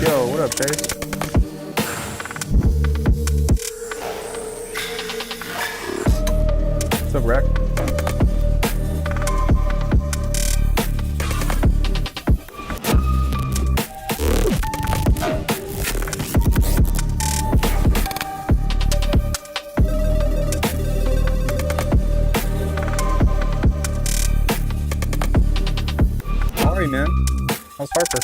Yo, what up, Chase? What's up, Rec? Alright, man. How's Harper?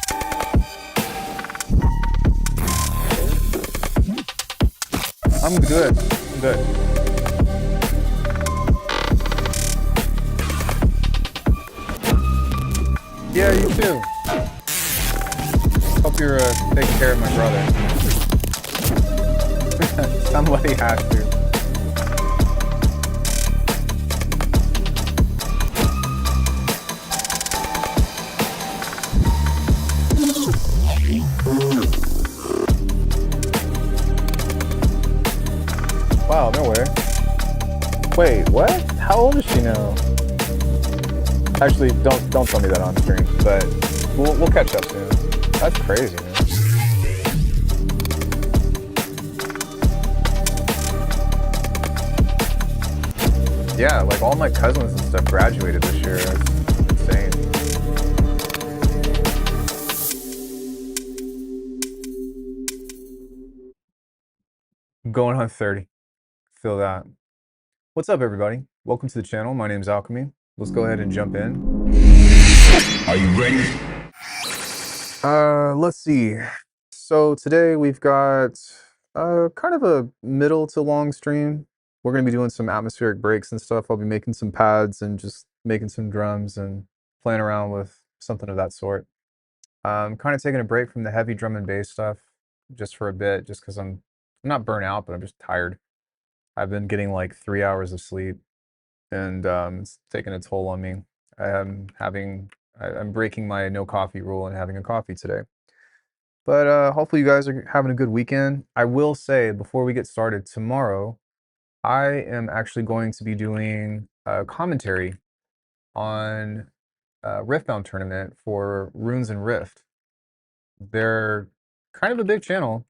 I'm good. I'm good. Yeah, you too. Hope you're taking care of my brother. Somebody has to. Wow, no way. Wait, what? How old is she now? Actually, don't tell me that on stream, but we'll catch up soon. That's crazy, man. Yeah, like all my cousins and stuff graduated this year. That's insane. I'm going on 30. Feel that. What's up, everybody? Welcome to the channel. My name's Alchemy. Let's go ahead and jump in. Are you ready? Let's see. So today we've got kind of a middle to long stream. We're going to be doing some atmospheric breaks and stuff. I'll be making some pads and just making some drums and playing around with something of that sort. Kind of taking a break from the heavy drum and bass stuff just for a bit, just because I'm not burnt out, but I'm just tired. I've been getting like 3 hours of sleep, and it's taking a toll on me. I'm breaking my no coffee rule and having a coffee today. But hopefully you guys are having a good weekend. I will say before we get started, tomorrow I am actually going to be doing a commentary on a Riftbound tournament for Runes and Rift. They're kind of a big channel,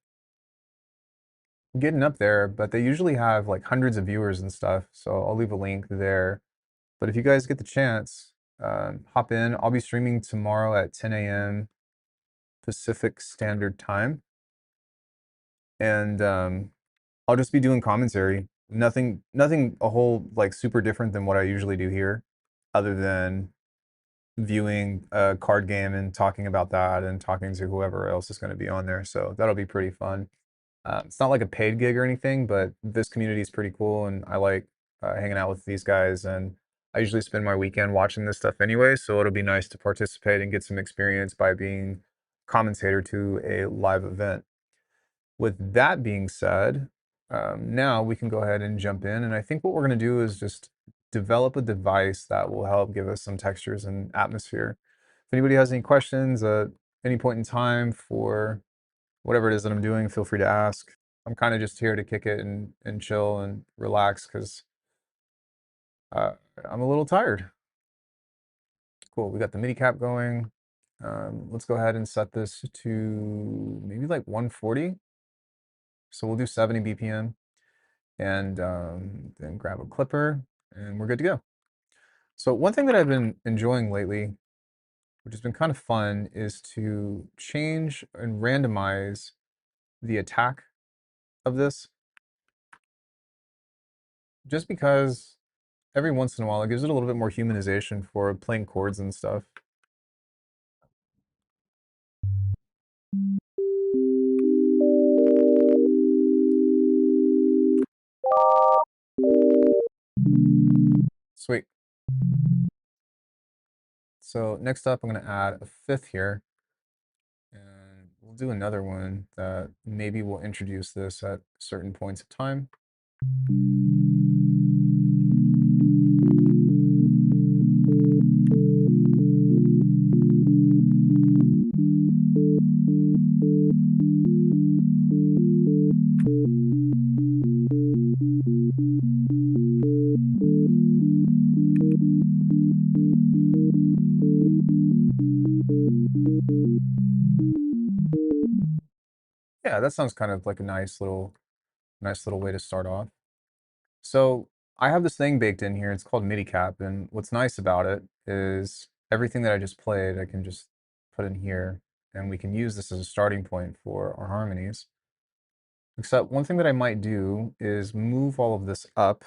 getting up there, but they usually have like hundreds of viewers and stuff. So I'll leave a link there. But if you guys get the chance, hop in. I'll be streaming tomorrow at 10 a.m. Pacific Standard Time. And I'll just be doing commentary. Nothing a whole like super different than what I usually do here, other than viewing a card game and talking about that and talking to whoever else is going to be on there. So that'll be pretty fun. It's not like a paid gig or anything, but this community is pretty cool, and I like hanging out with these guys. And I usually spend my weekend watching this stuff anyway, so it'll be nice to participate and get some experience by being commentator to a live event. With that being said, now we can go ahead and jump in. And I think what we're going to do is just develop a device that will help give us some textures and atmosphere. If anybody has any questions at any point in time for whatever it is that I'm doing, feel free to ask. I'm kind of just here to kick it and chill and relax because I'm a little tired. Cool, we got the MIDI cap going. Let's go ahead and set this to maybe like 140. So we'll do 70 BPM, and then grab a clipper. and we're good to go. So one thing that I've been enjoying lately, which has been kind of fun, is to change and randomize the attack of this, just because every once in a while it gives it a little bit more humanization for playing chords and stuff. Sweet. So next up, I'm going to add a fifth here, and we'll do another one that maybe will introduce this at certain points of time. Yeah, that sounds kind of like a nice little way to start off. So I have this thing baked in here. It's called MIDI cap, and what's nice about it is everything that I just played, I can just put in here, and we can use this as a starting point for our harmonies. Except one thing that I might do is move all of this up.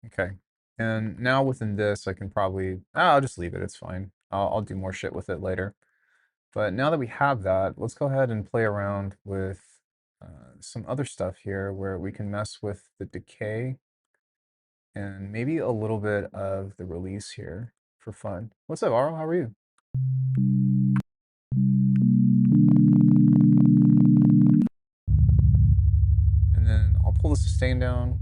Okay. And now within this, I can probably, I'll just leave it. It's fine. I'll do more shit with it later. But now that we have that, let's go ahead and play around with some other stuff here where we can mess with the decay and maybe a little bit of the release here for fun. What's up, Aro? How are you? And then I'll pull the sustain down.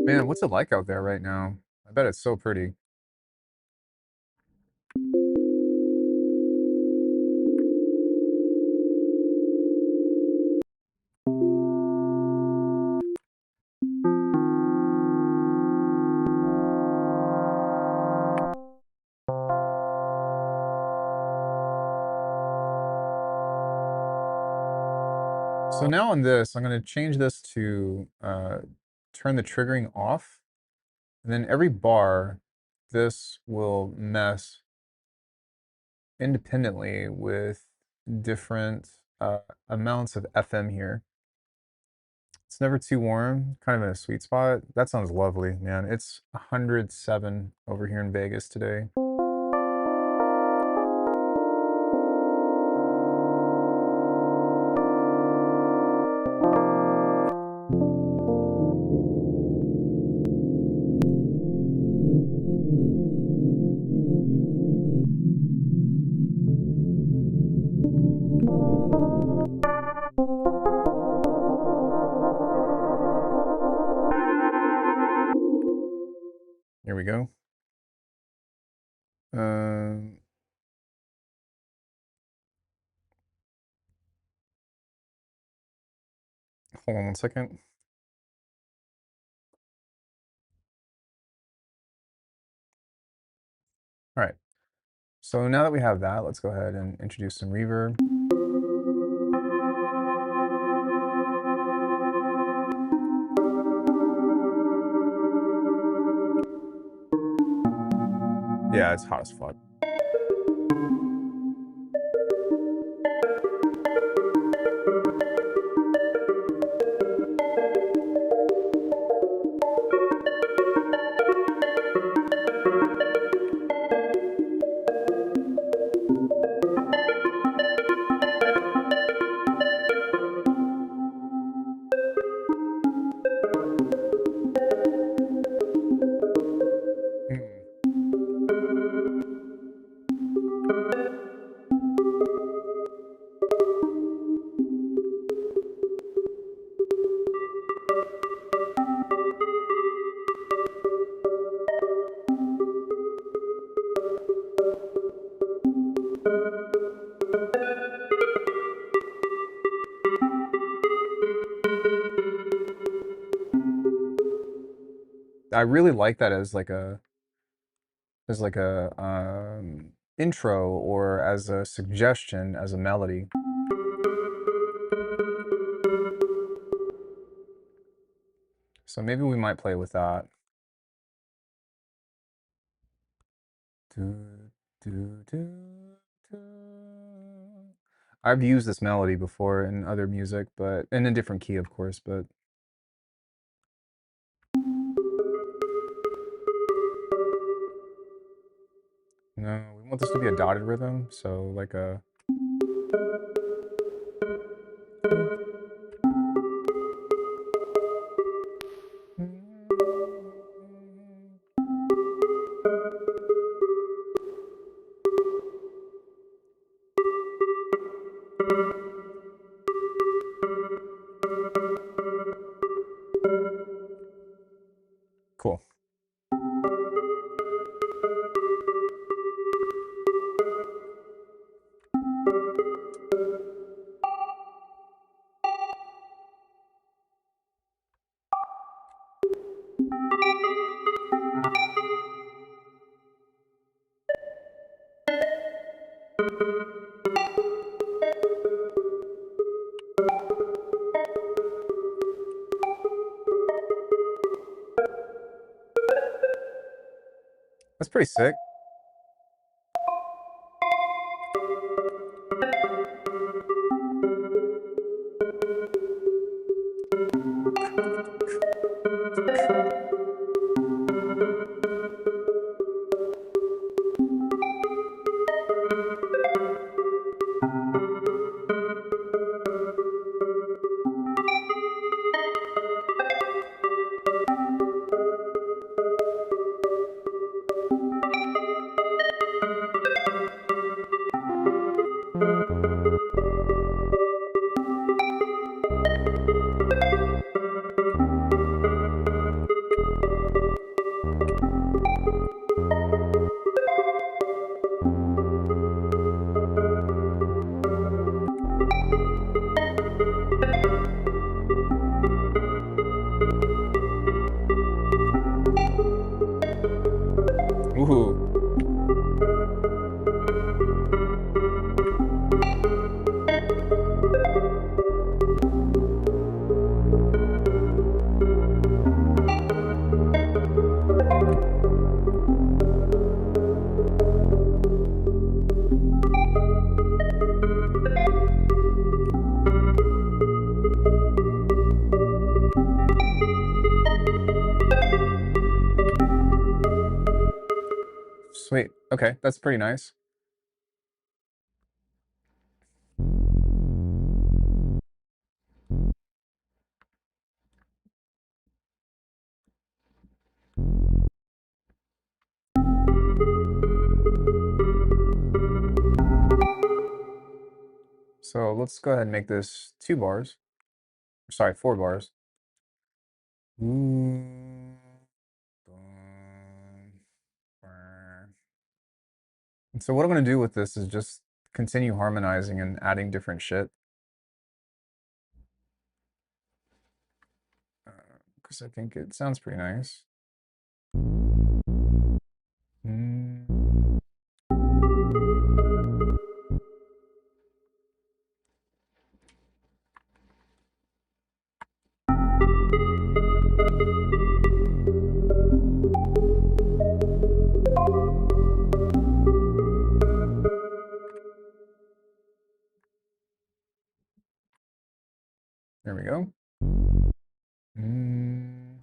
Man, what's it like out there right now? I bet it's so pretty. So now on this, I'm going to change this to turn the triggering off. And then every bar, this will mess independently with different amounts of FM here. It's never too warm, kind of in a sweet spot. That sounds lovely, man. It's 107 over here in Vegas today. Here we go. Hold on one second. All right. So now that we have that, let's go ahead and introduce some reverb. Yeah, it's hot as fuck. I really like that as like a intro or as a suggestion as a melody. So maybe we might play with that. Do, do, do, do. I've used this melody before in other music, but in a different key, of course, but no, we want this to be a dotted rhythm, so like a cool. That's pretty sick. Ooh. Sweet. Okay, that's pretty nice. So let's go ahead and make this 2 bars. Sorry, 4 bars. Ooh. And so what I'm going to do with this is just continue harmonizing and adding different shit. Because I think it sounds pretty nice. Mm. There we go. Mm.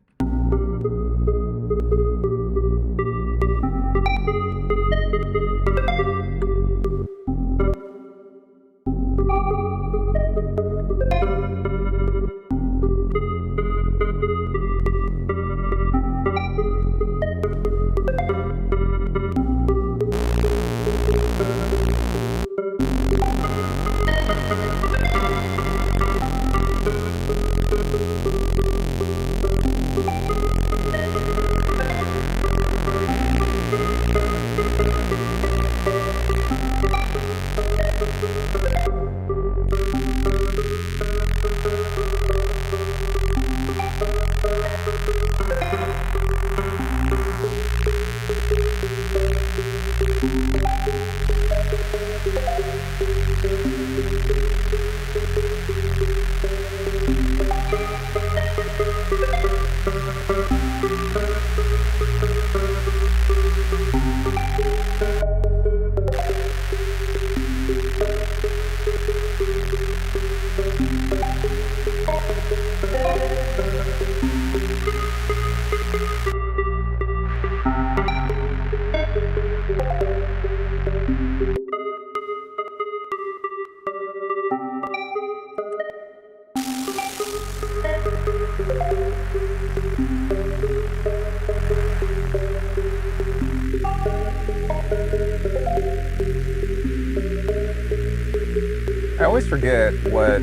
forget what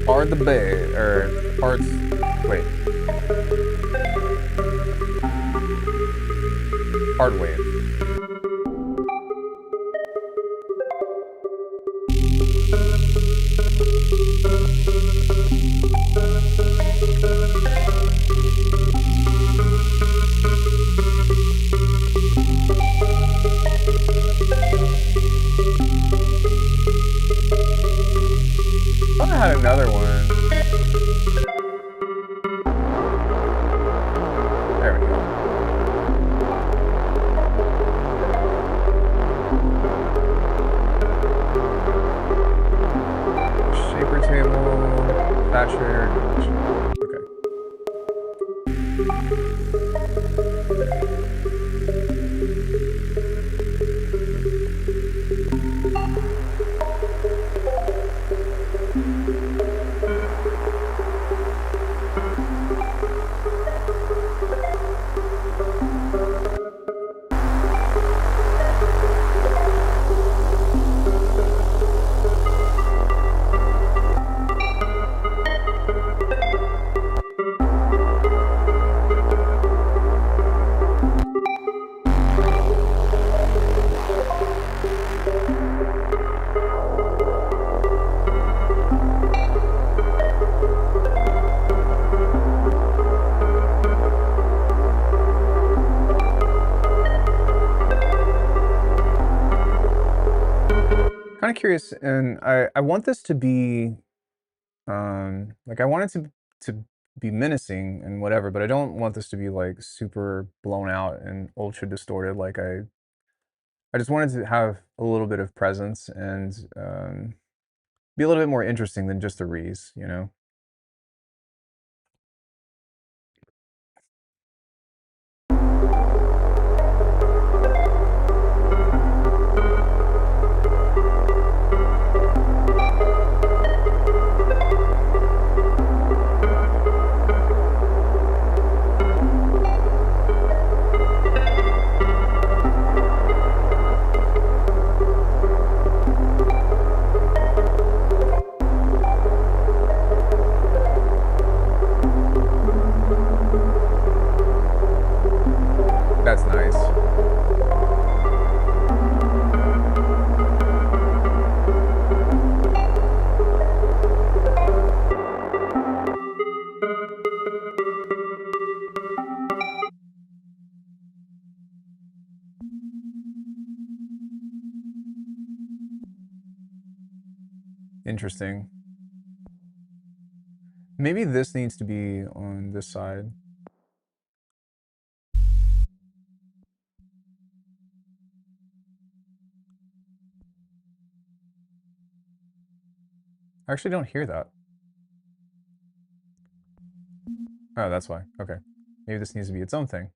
are the parts. Wait. Hard wave. I thought I had another one. There we go. Shaper table, saturator. Okay. Kind of curious, and I want this to be like I want it to be menacing and whatever, but I don't want this to be like super blown out and ultra distorted. Like I just wanted to have a little bit of presence and be a little bit more interesting than just a Reese, you know? That's nice. Interesting. Maybe this needs to be on this side. I actually don't hear that. Oh, that's why. Okay. Maybe this needs to be its own thing.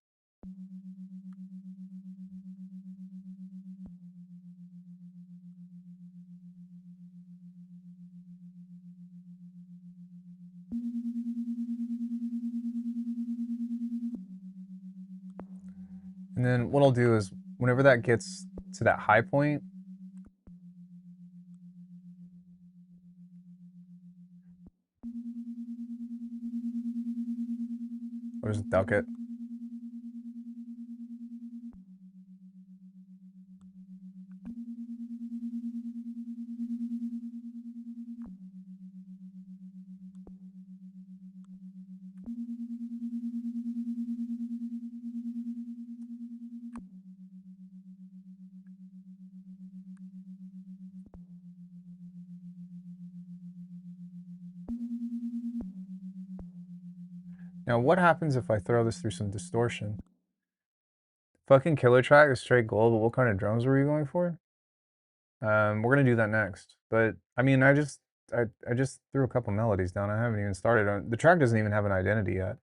And then what I'll do is whenever that gets to that high point, I'll just duck it. Now, what happens if I throw this through some distortion? Fucking killer track is straight gold, but what kind of drums were you going for? We're gonna do that next. But I mean, I just threw a couple melodies down. I haven't even started on the track. Doesn't even have an identity yet.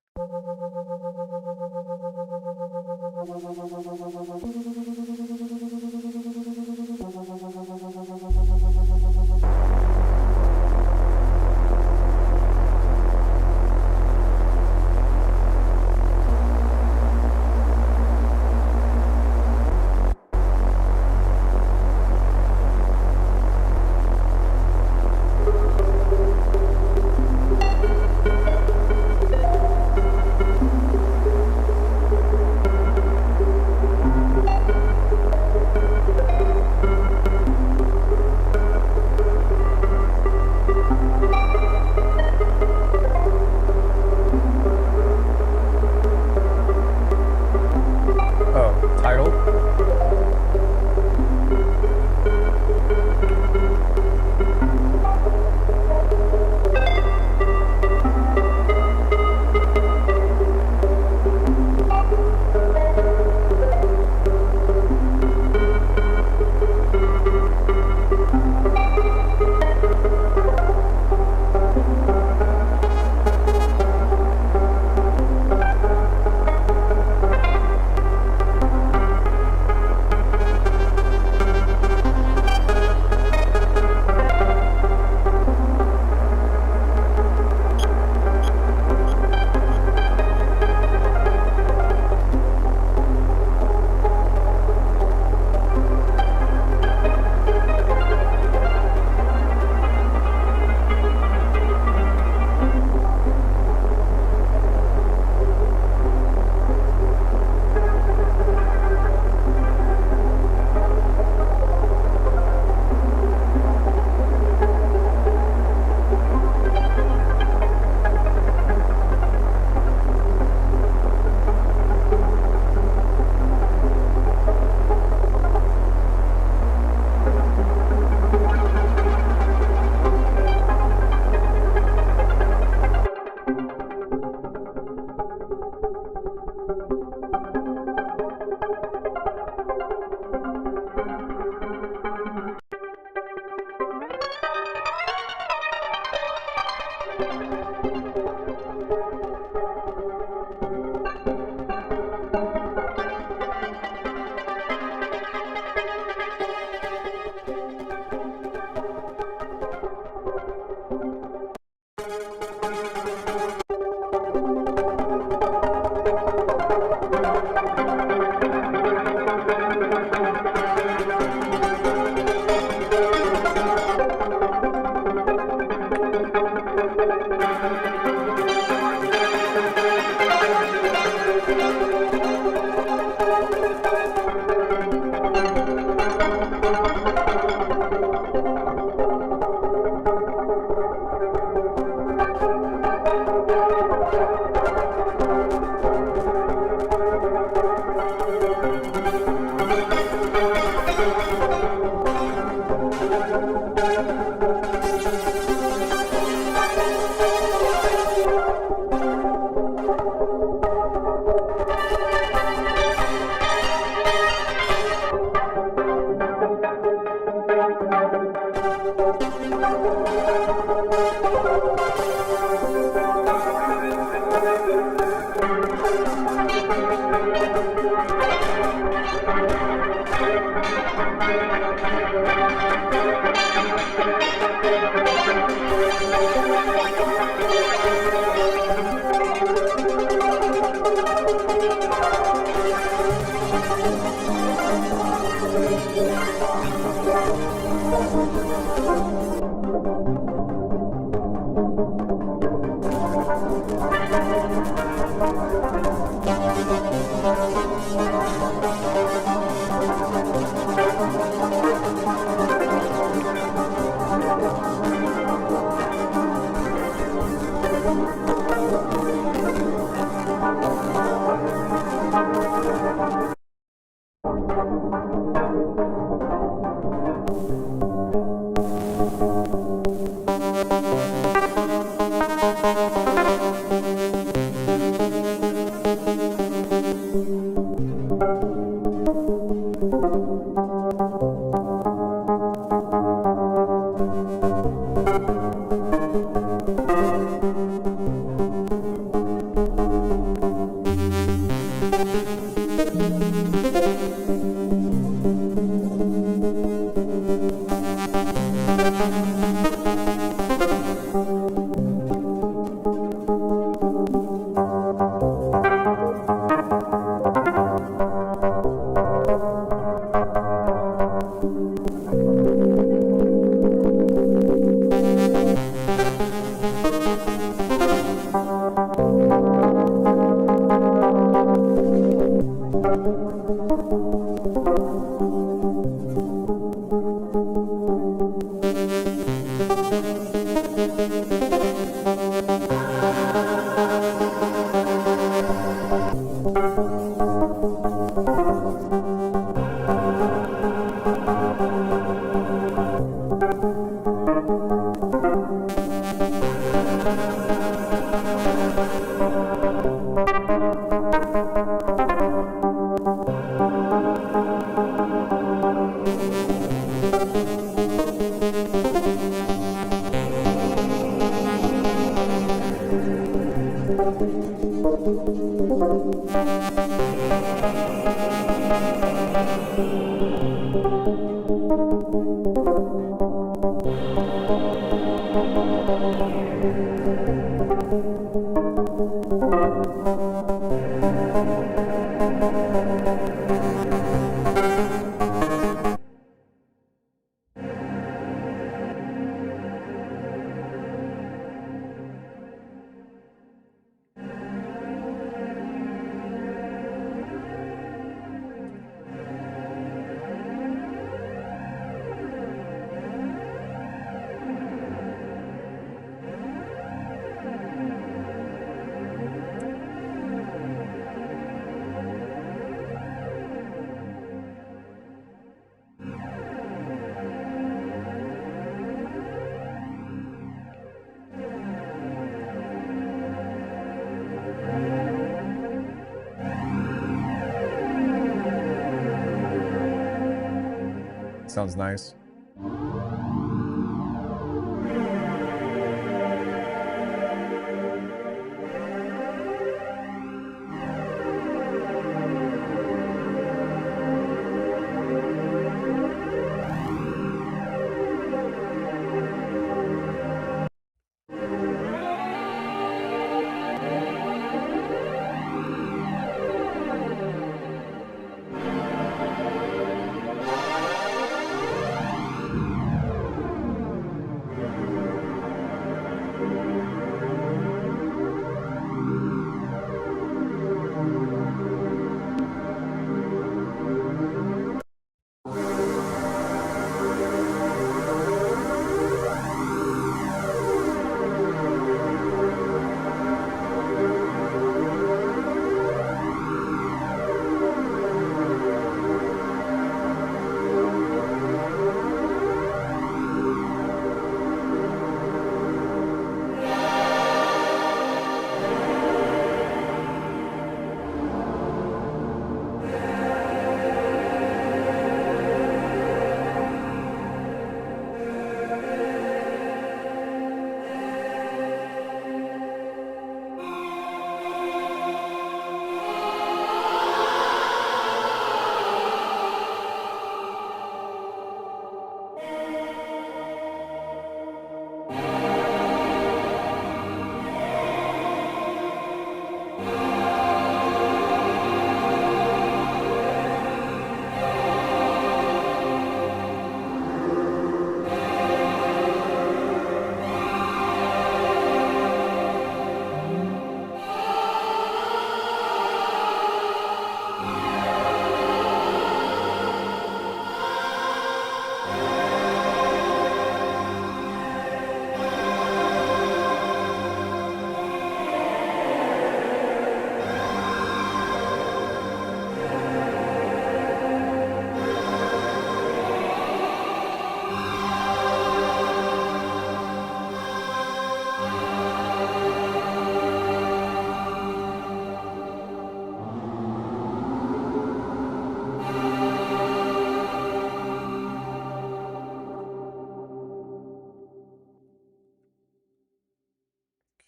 Sounds nice.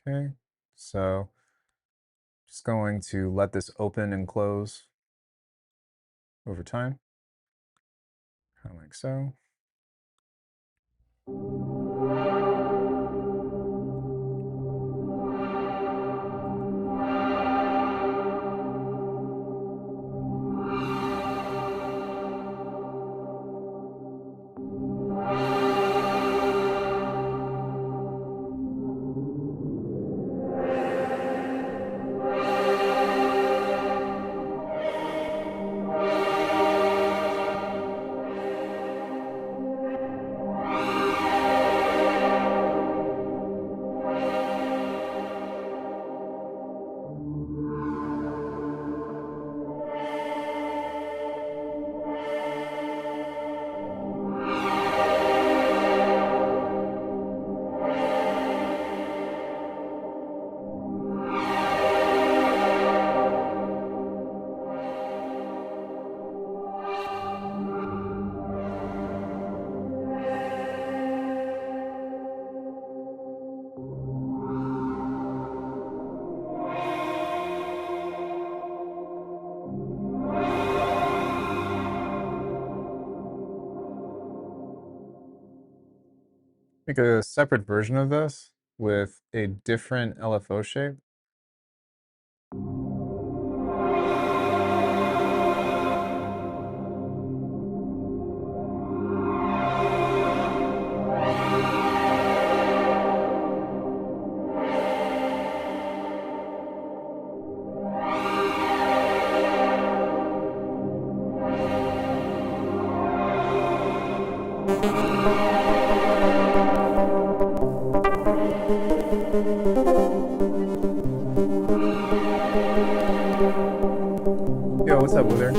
Okay, so just going to let this open and close over time, kind of like so. Make a separate version of this with a different LFO shape. Yo, what's up, Wither?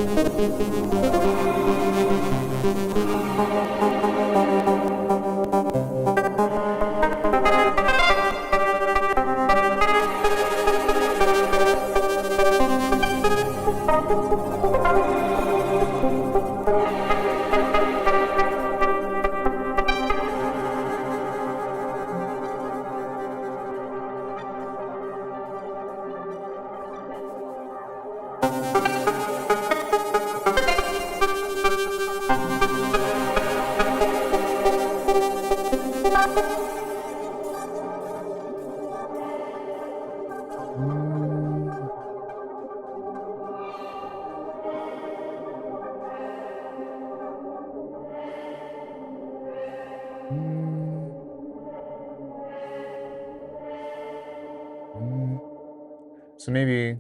So maybe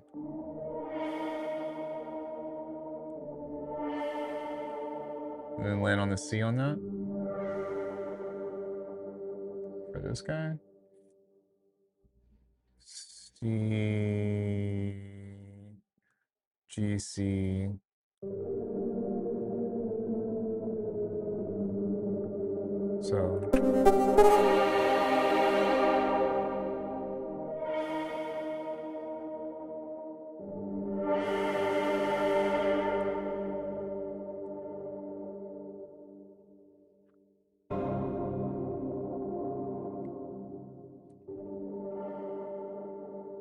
and then land on the C on that for this guy. C, G, C. So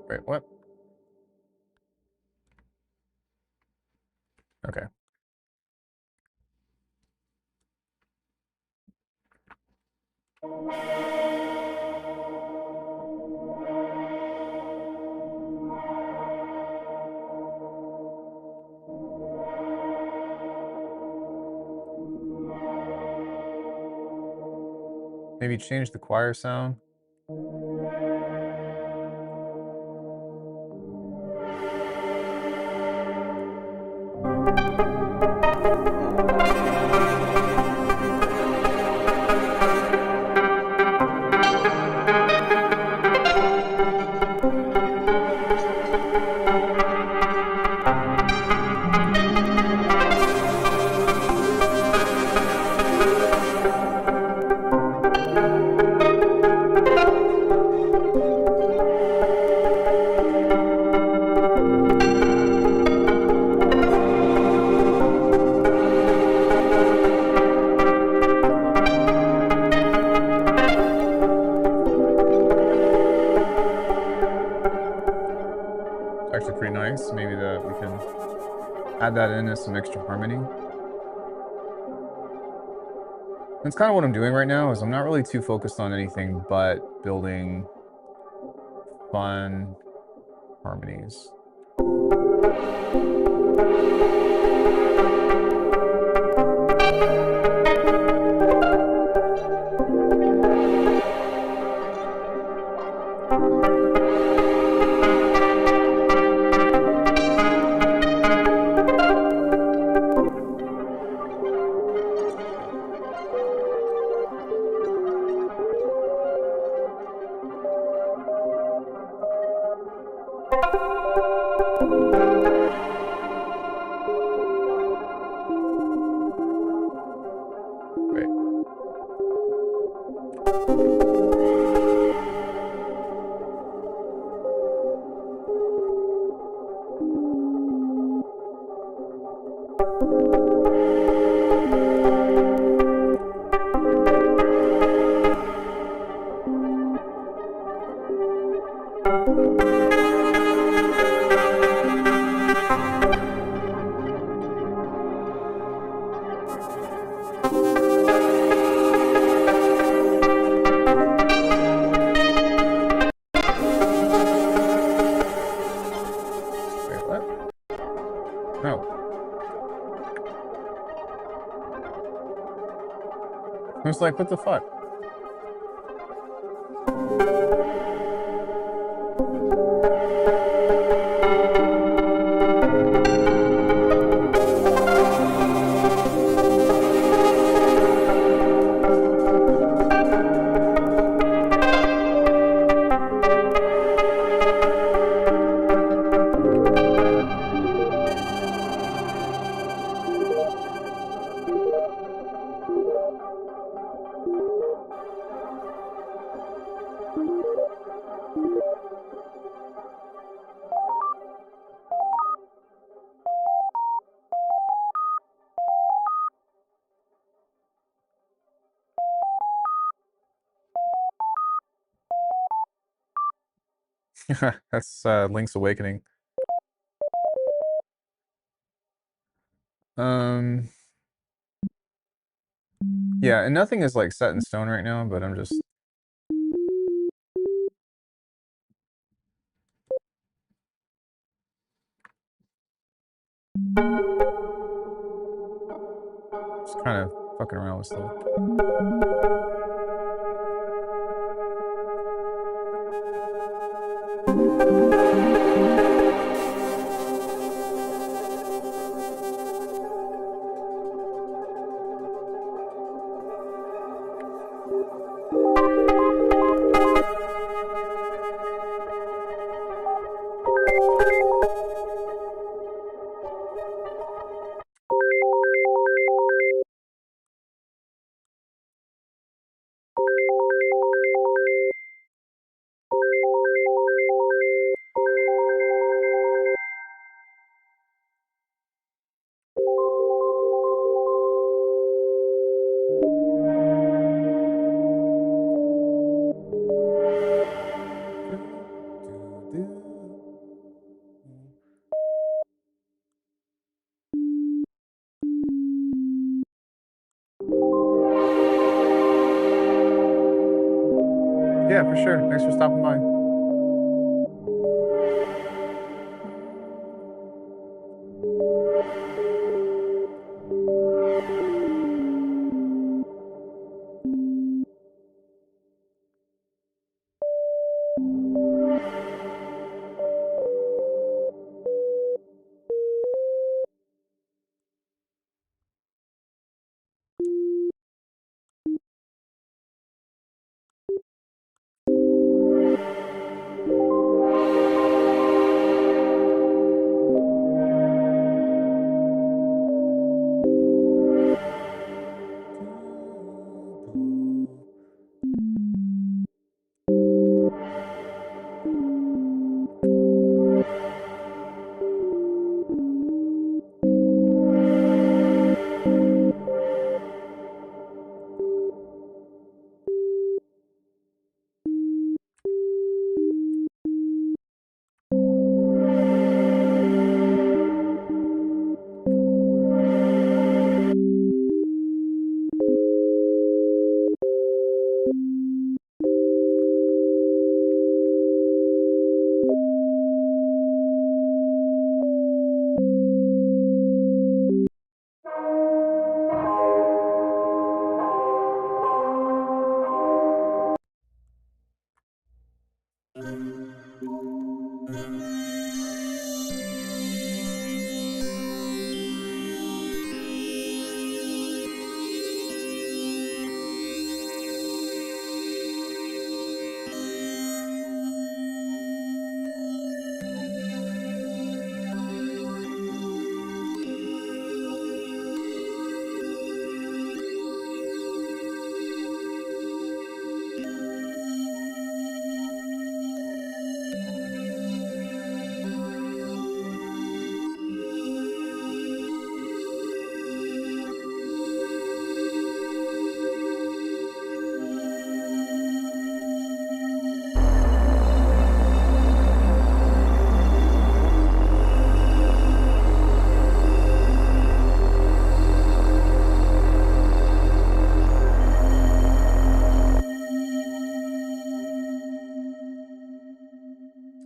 wait, what? Okay. Maybe change the choir sound. nice. Maybe that we can add that in as some extra harmony. That's kind of what I'm doing right now, is I'm not really too focused on anything but building fun harmonies. Right. Wait, what? No. I was like, what the fuck? That's Link's Awakening. Yeah, and nothing is like set in stone right now, but I'm just kind of fucking around with stuff. Yeah, for sure. Thanks for stopping by.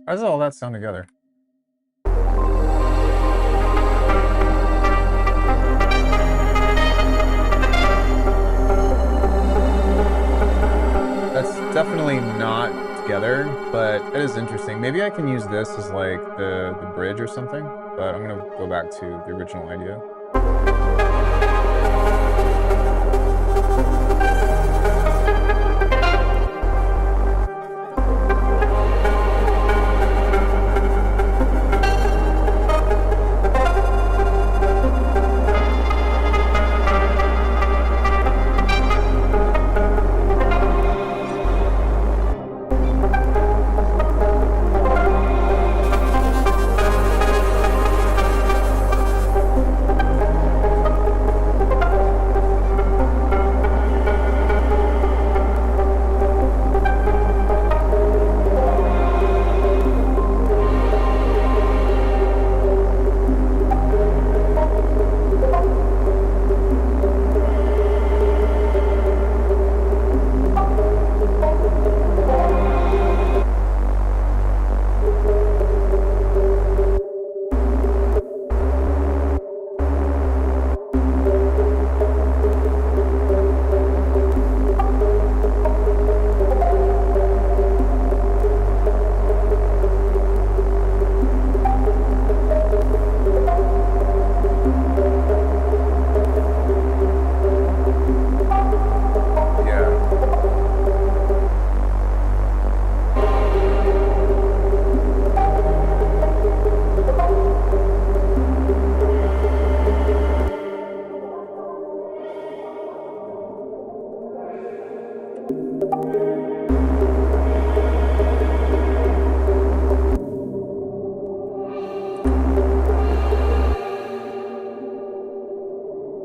How does all that sound together? That's definitely not together, but it is interesting. Maybe I can use this as like the bridge or something, but I'm gonna go back to the original idea.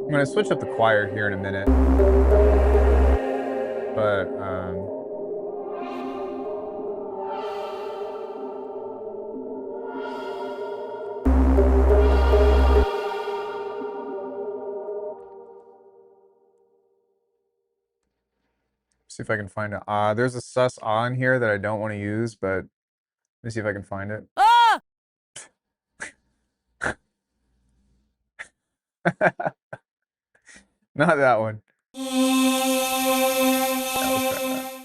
I'm gonna switch up the choir here in a minute, but see if I can find it. There's a sus on here that I don't want to use, but let me see if I can find it. Ah! Not that one. Yeah, let's try that.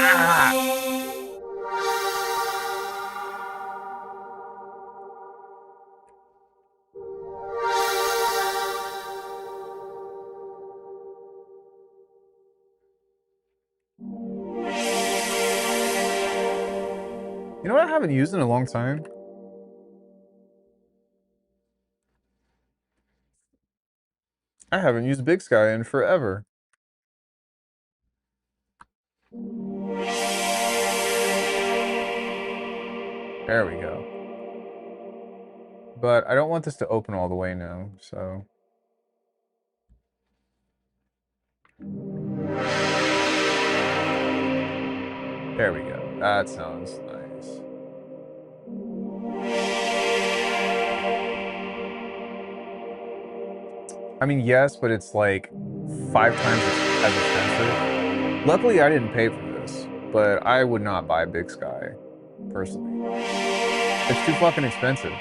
Ah! You know what I haven't used in a long time? I haven't used Big Sky in forever. There we go. But I don't want this to open all the way now, so. There we go. That sounds nice. I mean, yes, but it's like 5 times as expensive. Luckily, I didn't pay for this, but I would not buy Big Sky, personally. It's too fucking expensive.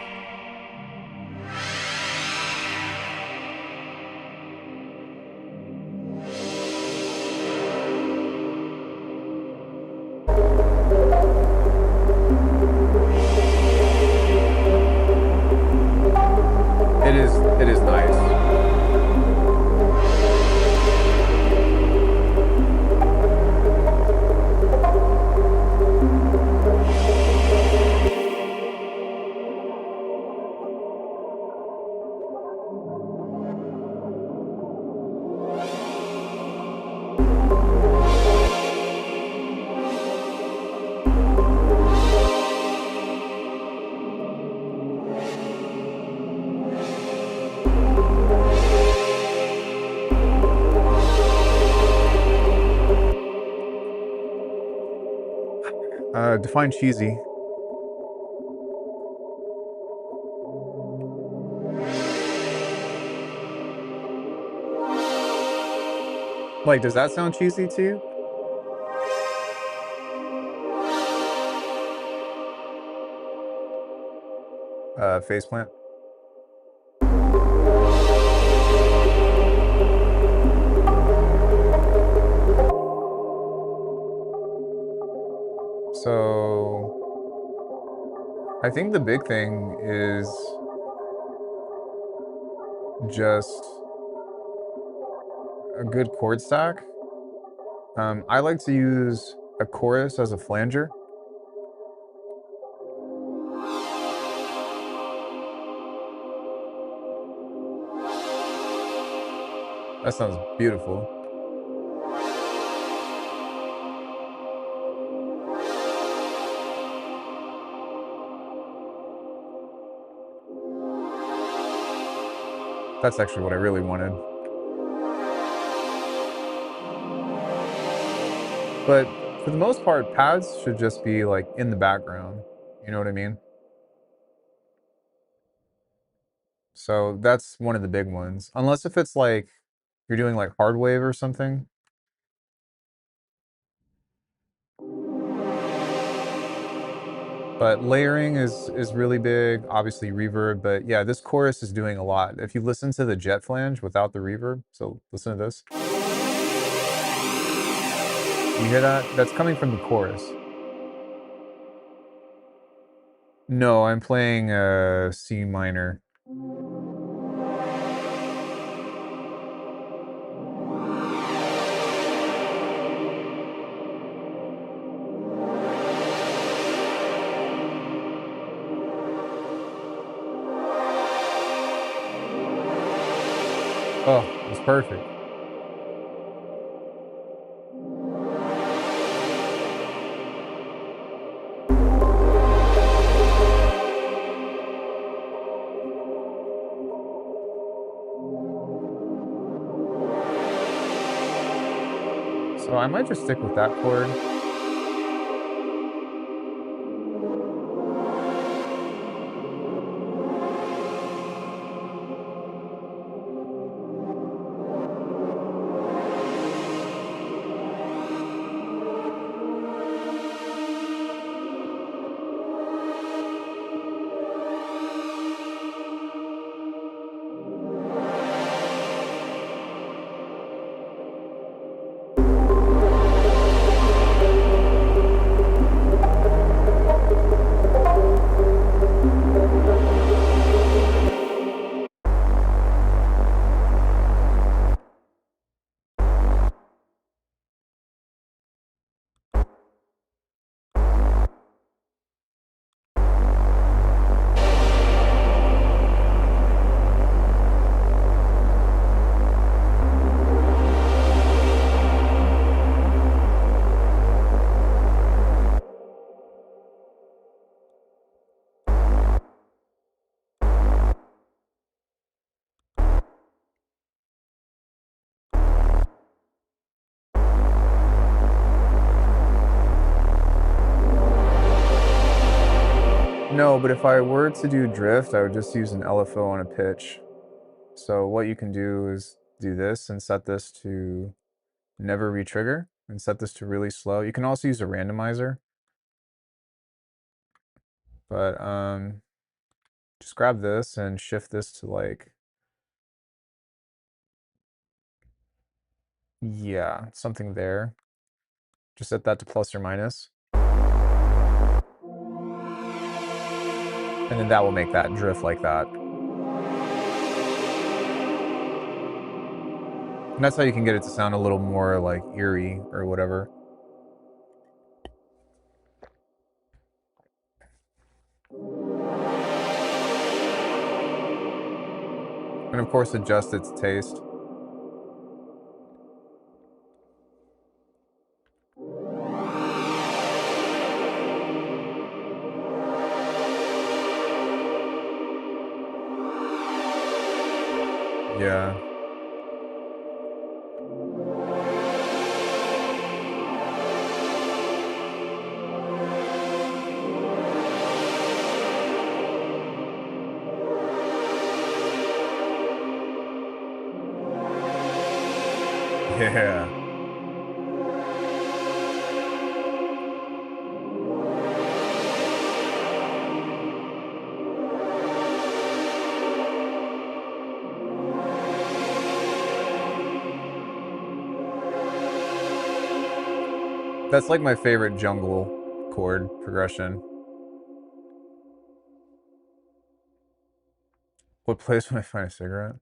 Define cheesy. Like, does that sound cheesy to you? Faceplant. So I think the big thing is just a good chord stack. I like to use a chorus as a flanger. That sounds beautiful. That's actually what I really wanted. But for the most part, pads should just be like in the background. You know what I mean? So that's one of the big ones. Unless if it's like you're doing like hard wave or something. But layering is really big, obviously reverb, but yeah, this chorus is doing a lot. If you listen to the jet flange without the reverb, so listen to this. You hear that? That's coming from the chorus. No, I'm playing C minor. Oh, it's perfect. So I might just stick with that chord. No, but if I were to do drift, I would just use an LFO on a pitch. So what you can do is do this and set this to never retrigger and set this to really slow. You can also use a randomizer. But just grab this and shift this to like, yeah, something there. Just set that to plus or minus. And then that will make that drift like that. And that's how you can get it to sound a little more like eerie or whatever. And of course, adjust its taste. Yeah. Yeah. That's like my favorite jungle chord progression. What plays when I find a cigarette?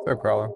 So Crawler.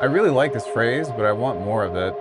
I really like this phrase, but I want more of it.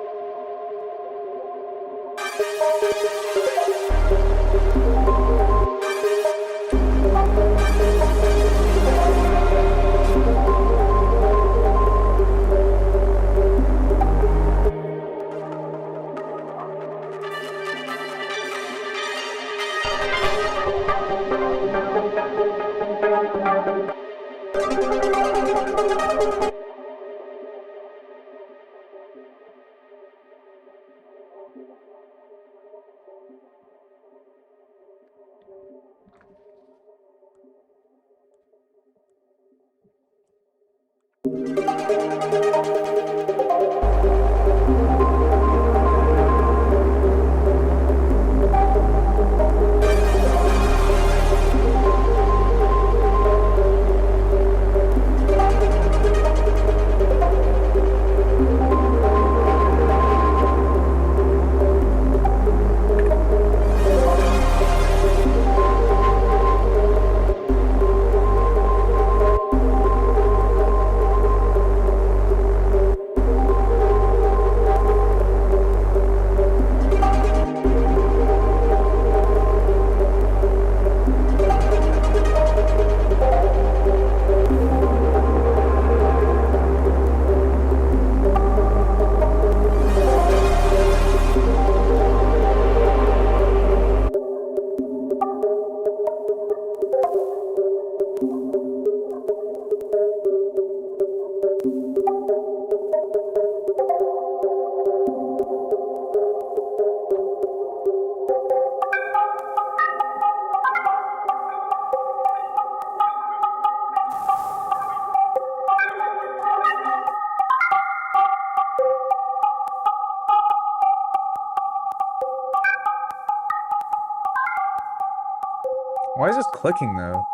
Why is this clicking though?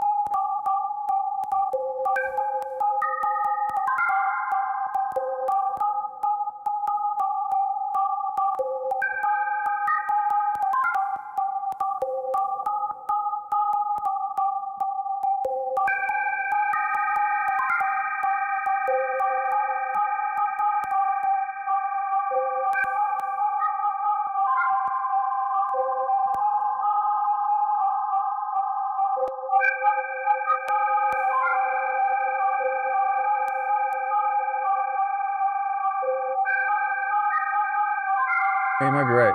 Hey, you might be right.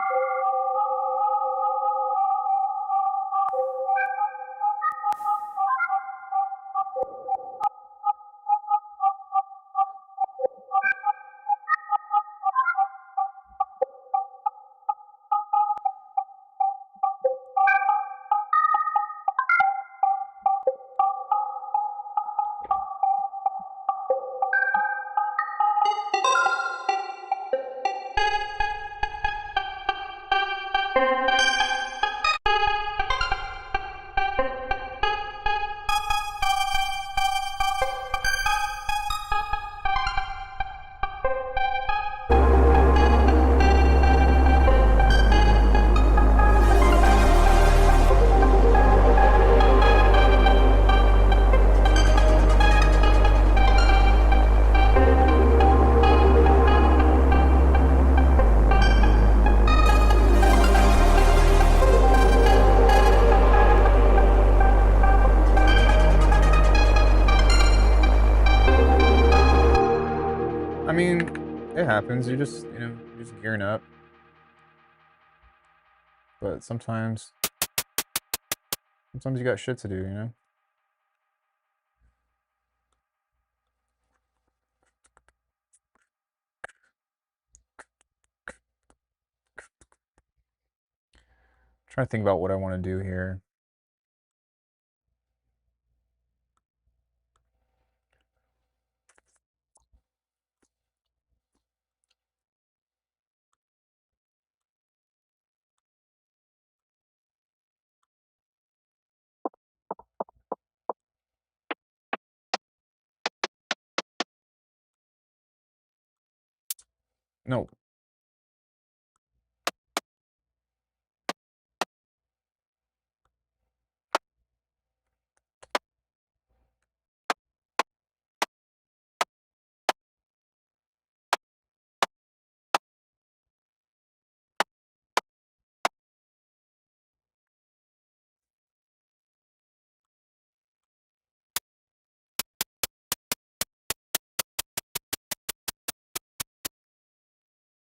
I mean, it happens. You're just, you're just gearing up. But sometimes you got shit to do, you know? Trying to think about what I want to do here. No.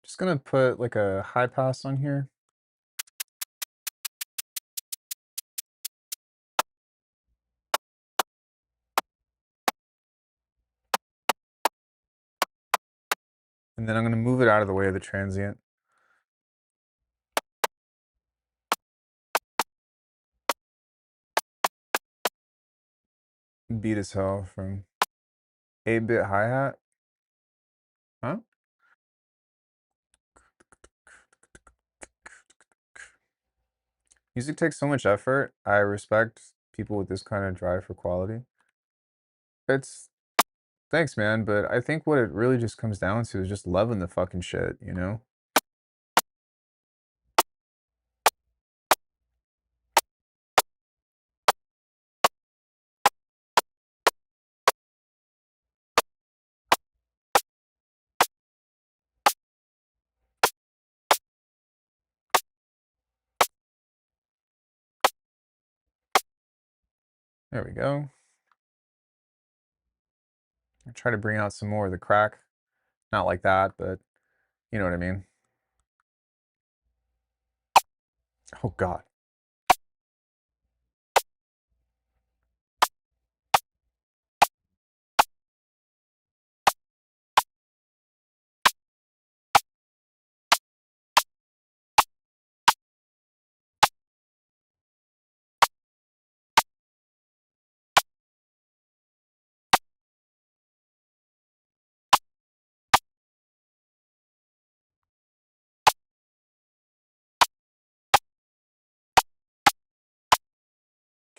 Just gonna put like a high pass on here. And then I'm gonna move it out of the way of the transient. Beat as hell from 8-bit hi-hat. Huh? Music takes so much effort. I respect people with this kind of drive for quality. It's thanks, man, but I think what it really just comes down to is just loving the fucking shit, you know? There we go. I try to bring out some more of the crack. Not like that, but you know what I mean. Oh God.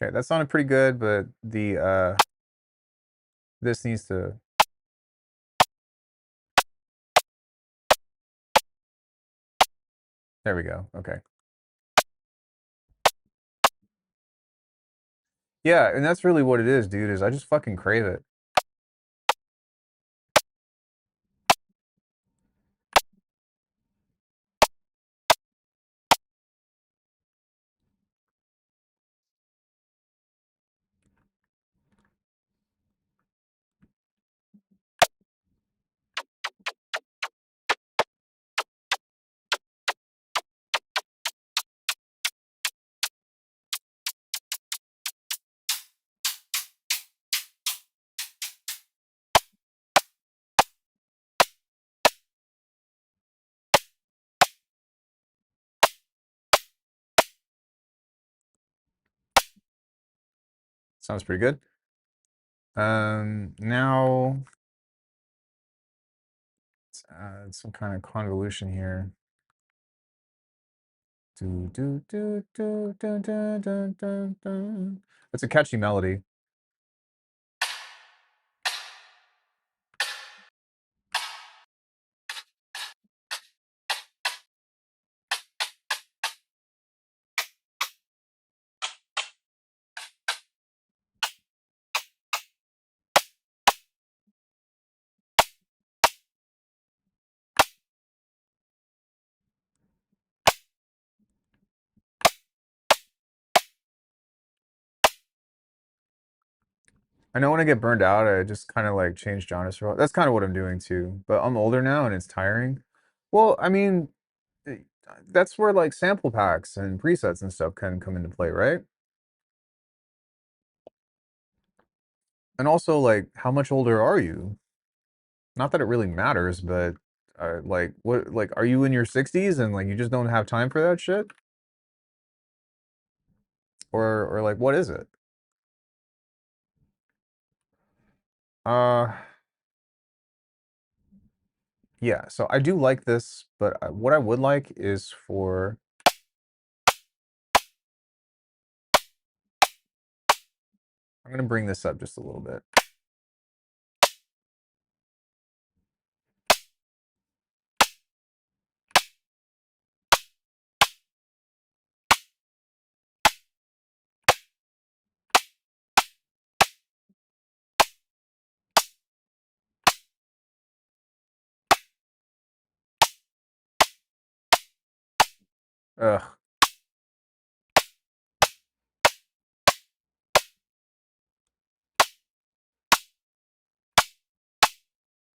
Okay, that sounded pretty good, but the this needs to. There we go. Okay. Yeah, and that's really what it is, dude, is I just fucking crave it. Sounds pretty good. Now let's add some kind of convolution here. Do do do do do do do do do. It's a catchy melody. I know when I get burned out, I just kind of like change genres. That's kind of what I'm doing too. But I'm older now and it's tiring. Well, I mean, eh, that's where like sample packs and presets and stuff can come into play, right? And also, like, how much older are you? Not that it really matters, but like, what, like, are you in your 60s and like you just don't have time for that shit? Or like, what is it? Uh, yeah. So I do like this, but what I would like is for. I'm gonna bring this up just a little bit. Ugh.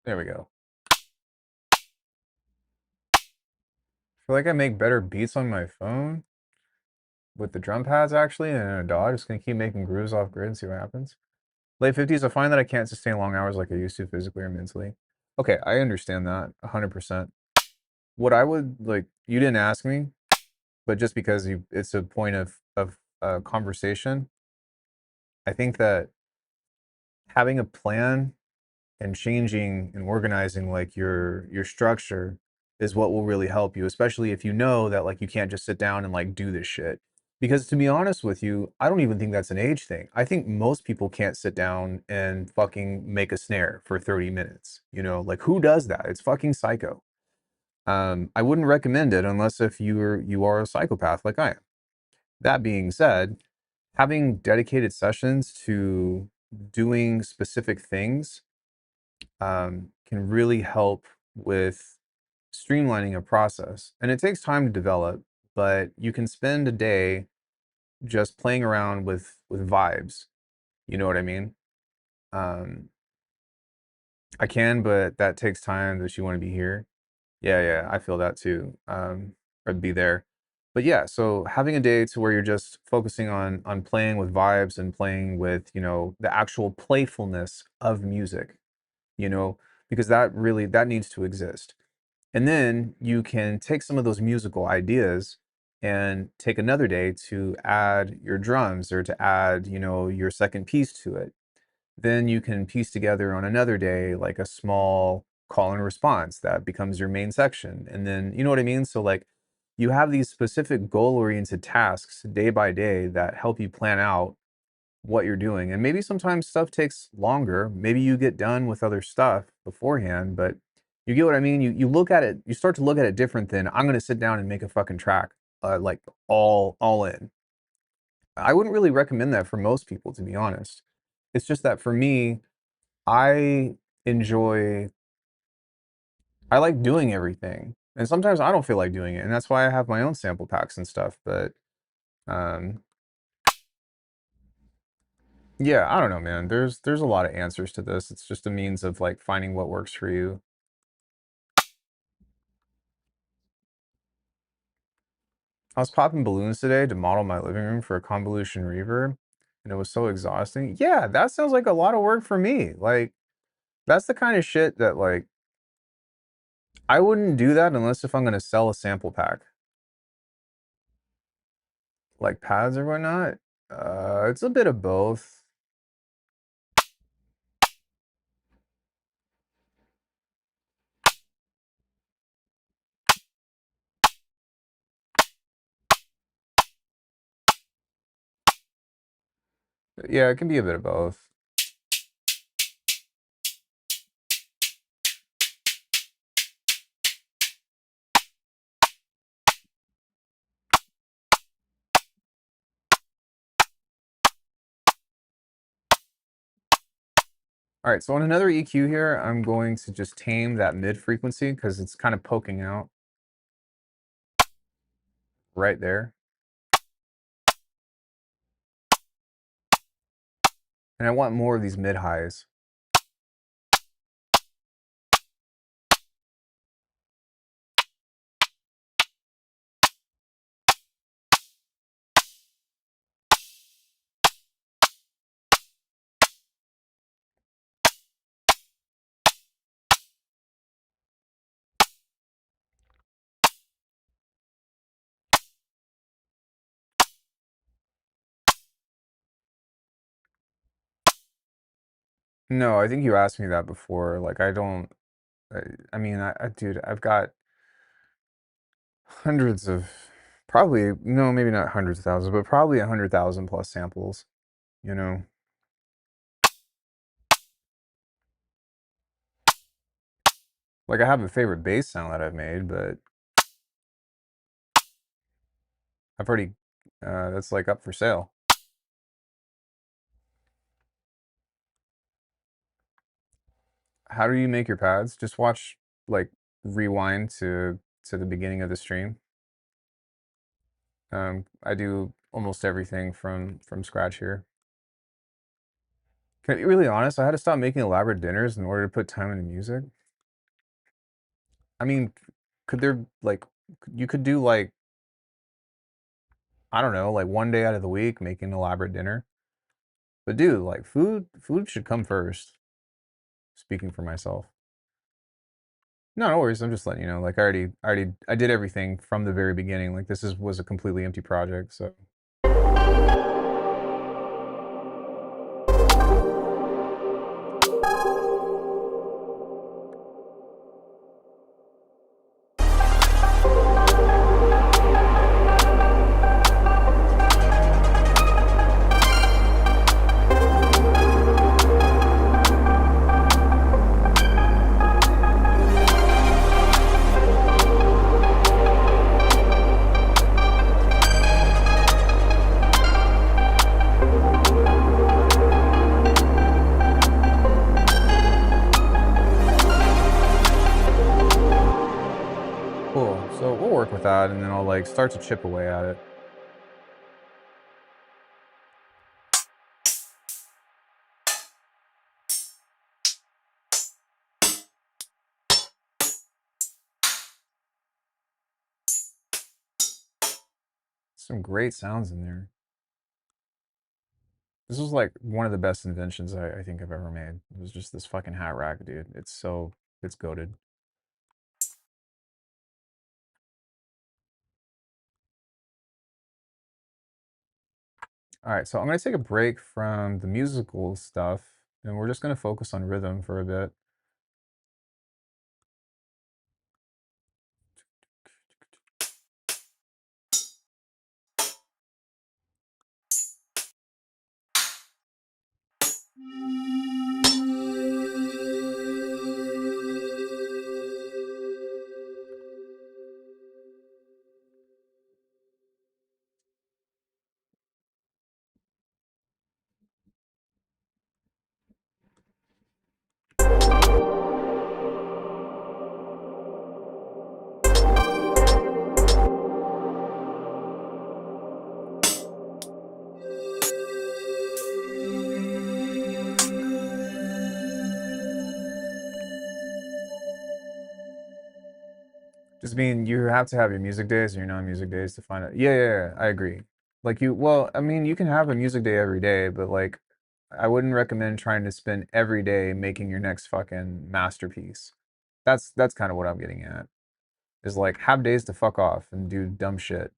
There we go. I feel like I make better beats on my phone with the drum pads actually, and in a DAW. Just gonna keep making grooves off grid and see what happens. Late 50s, I find that I can't sustain long hours like I used to physically or mentally. Okay, I understand that 100%. What I would like, you didn't ask me, but just because it's a point of conversation, I think that having a plan and changing and organizing like your structure is what will really help you, especially if you know that like you can't just sit down and like do this shit. Because to be honest with you, I don't even think that's an age thing. I think most people can't sit down and fucking make a snare for 30 minutes. You know, like who does that? It's fucking psycho. I wouldn't recommend it unless if you are a psychopath like I am. That being said, having dedicated sessions to doing specific things can really help with streamlining a process. And it takes time to develop, but you can spend a day just playing around with vibes. You know what I mean? Um, I can, but that takes time that you want to be here. Yeah, yeah, I feel that too. Or be there. But yeah, so having a day to where you're just focusing on playing with vibes and playing with, the actual playfulness of music, you know, because that needs to exist. And then you can take some of those musical ideas and take another day to add your drums or to add, your second piece to it. Then you can piece together on another day like a small call and response that becomes your main section. And then, you know what I mean? So like you have these specific goal oriented tasks day by day that help you plan out what you're doing. And maybe sometimes stuff takes longer. Maybe you get done with other stuff beforehand, but you get what I mean? You look at it, you start to look at it different than I'm gonna sit down and make a fucking track, like all in. I wouldn't really recommend that for most people, to be honest. It's just that for me, I enjoy I like doing everything. And sometimes I don't feel like doing it, and that's why I have my own sample packs and stuff, but um yeah, I don't know, man. There's a lot of answers to this. It's just a means of like finding what works for you. I was popping balloons today to model my living room for a convolution reverb, and it was so exhausting. Yeah, that sounds like a lot of work for me. Like that's the kind of shit that like I wouldn't do that unless if I'm gonna sell a sample pack, like pads or whatnot. It's a bit of both. Yeah, it can be a bit of both. All right, so on another EQ here, I'm going to just tame that mid frequency because it's kind of poking out right there. And I want more of these mid highs. No, I think you asked me that before. Like, I don't, I mean, dude, I've got hundreds of, probably, no, maybe not hundreds of thousands, but probably 100,000 plus samples, you know? Like, I have a favorite bass sound that I've made, but I've already, that's like up for sale. How do you make your pads? Just watch, like, rewind to the beginning of the stream. I do almost everything from scratch here. Can I be really honest? I had to stop making elaborate dinners in order to put time into music. I mean, could there like you could do like I don't know, like one day out of the week making an elaborate dinner. But dude, like food should come first. Speaking for myself. No, no worries. I'm just letting you know. Like I did everything from the very beginning. Like this was a completely empty project. So cool. So we'll work with that and then I'll like start to chip away at it. Some great sounds in there. This was like one of the best inventions I think I've ever made. It was just this fucking hat rack, dude. It's goated. All right, so I'm gonna take a break from the musical stuff, and we're just gonna focus on rhythm for a bit. Just mean you have to have your music days and your non-music days to find it. Yeah, I agree. Like well, I mean, you can have a music day every day, but like, I wouldn't recommend trying to spend every day making your next fucking masterpiece. That's kind of what I'm getting at. Is like have days to fuck off and do dumb shit.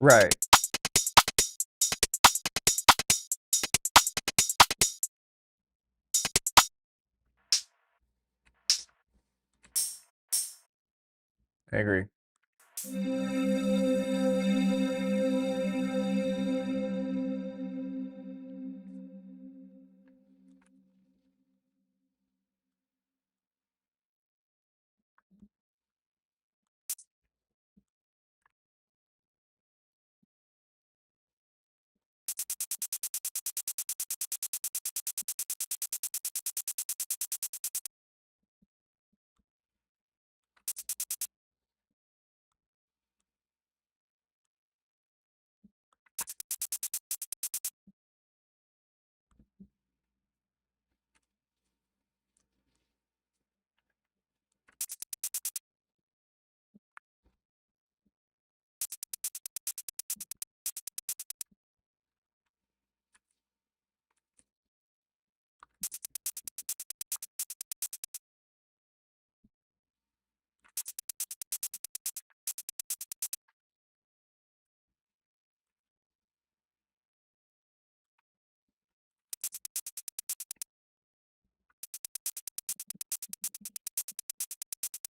Right. I agree.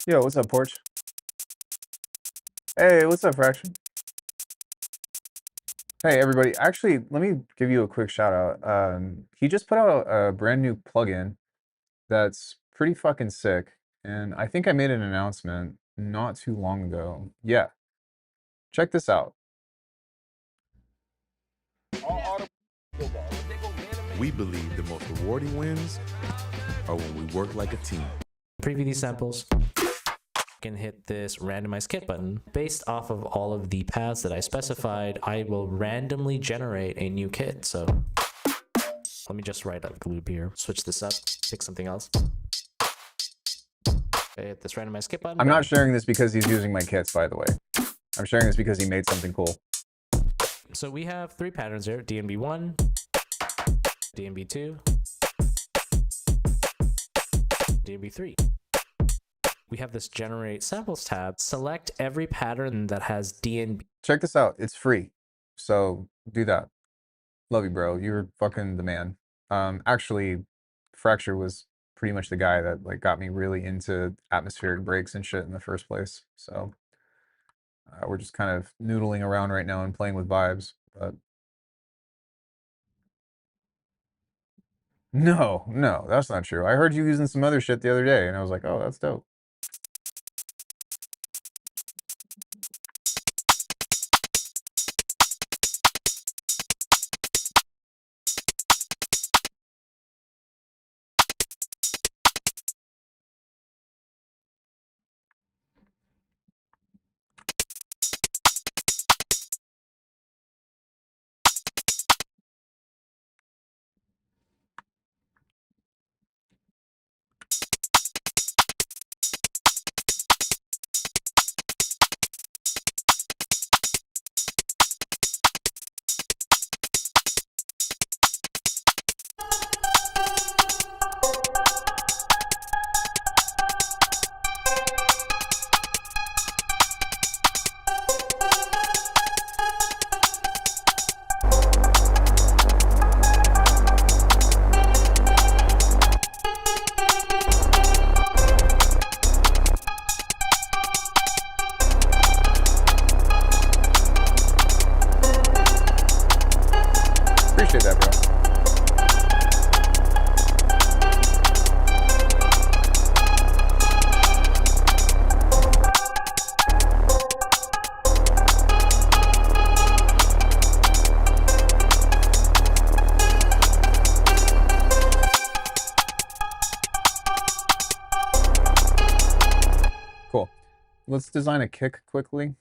Yo, what's up, Porch? Hey, what's up, Fraction? Hey, everybody. Actually, let me give you a quick shout out. He just put out a brand new plugin that's pretty fucking sick. And I think I made an announcement not too long ago. Yeah. Check this out. We believe the most rewarding wins are when we work like a team. Preview these samples. Can hit this randomize kit button. Based off of all of the paths that I specified, I will randomly generate a new kit. So let me just write a loop here. Switch this up, pick something else. Okay, hit this randomize kit button. I'm not sharing this because he's using my kits, by the way. I'm sharing this because he made something cool. So we have 3 patterns here: DNB1, DNB2, DNB3. We have this generate samples tab. Select every pattern that has DNB. Check this out. It's free. So do that. Love you, bro. You're fucking the man. Actually, Fracture was pretty much the guy that like got me really into atmospheric breaks and shit in the first place. So we're just kind of noodling around right now and playing with vibes. But no, that's not true. I heard you using some other shit the other day, and I was like, oh, that's dope. Appreciate that, bro. Cool. Let's design a kick quickly.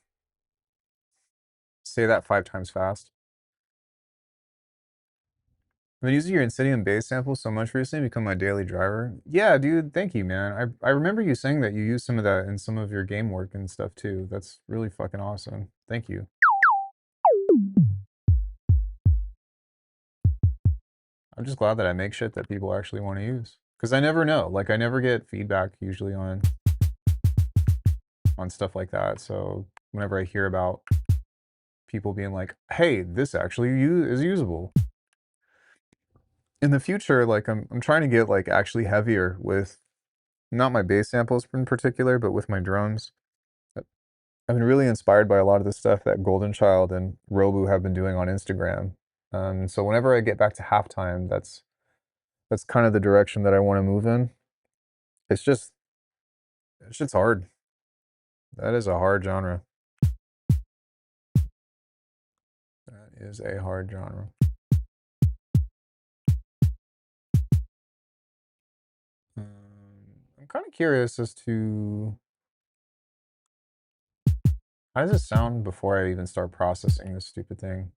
Say that 5 times fast. I've been using your Insidium bass sample so much recently, become my daily driver. Yeah, dude, thank you, man. I remember you saying that you use some of that in some of your game work and stuff too. That's really fucking awesome. Thank you. I'm just glad that I make shit that people actually want to use. Because I never know. Like, I never get feedback usually on stuff like that. So whenever I hear about people being like, hey, this actually is usable. In the future, like I'm trying to get like actually heavier with not my bass samples in particular, but with my drums. I've been really inspired by a lot of the stuff that Golden Child and Robu have been doing on Instagram. So whenever I get back to halftime, that's kind of the direction that I want to move in. It's hard. That is a hard genre. That is a hard genre. I'm kind of curious as to how does it sound before I even start processing this stupid thing.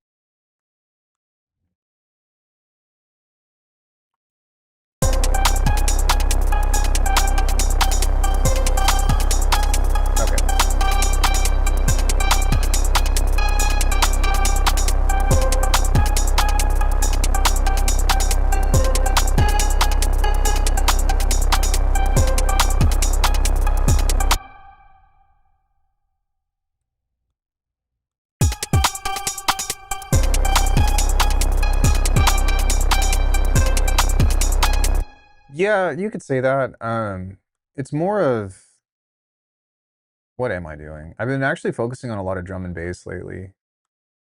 Yeah, you could say that. It's more of what am I doing? I've been actually focusing on a lot of drum and bass lately.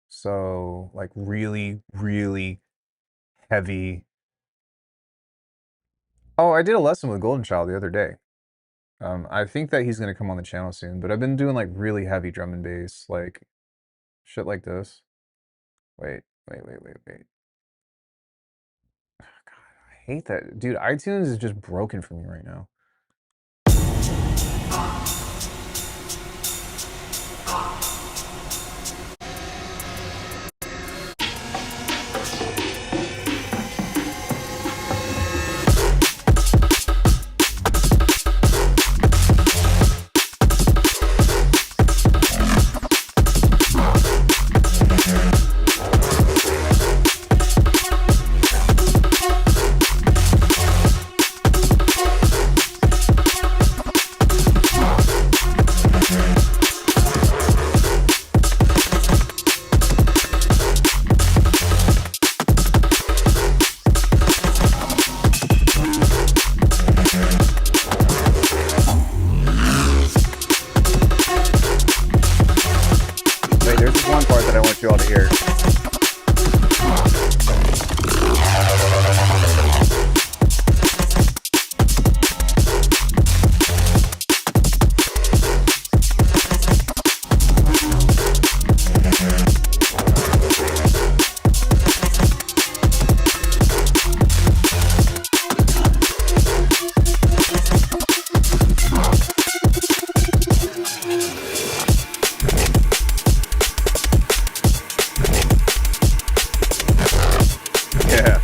So like really, really heavy. Oh, I did a lesson with Golden Child the other day. I think that he's gonna come on the channel soon, but I've been doing like really heavy drum and bass, like shit like this. Wait. I hate that. Dude, iTunes is just broken for me right now. one part that I want you all to hear. Yeah.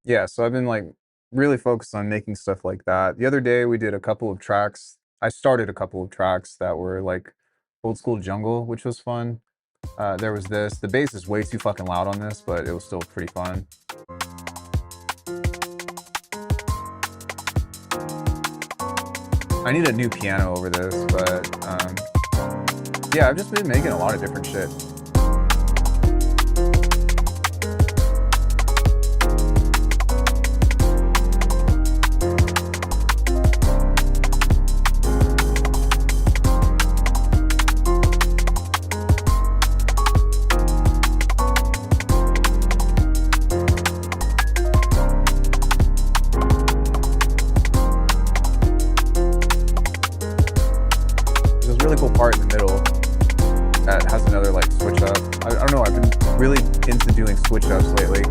Yeah, so I've been like really focused on making stuff like that. The other day we did a couple of tracks. I started a couple of tracks that were like old school jungle, which was fun. There was this. The bass is way too fucking loud on this, but it was still pretty fun. I need a new piano over this, but yeah, I've just been making a lot of different shit. Really cool part in the middle that has another like switch up. I don't know, I've been really into doing switch ups lately.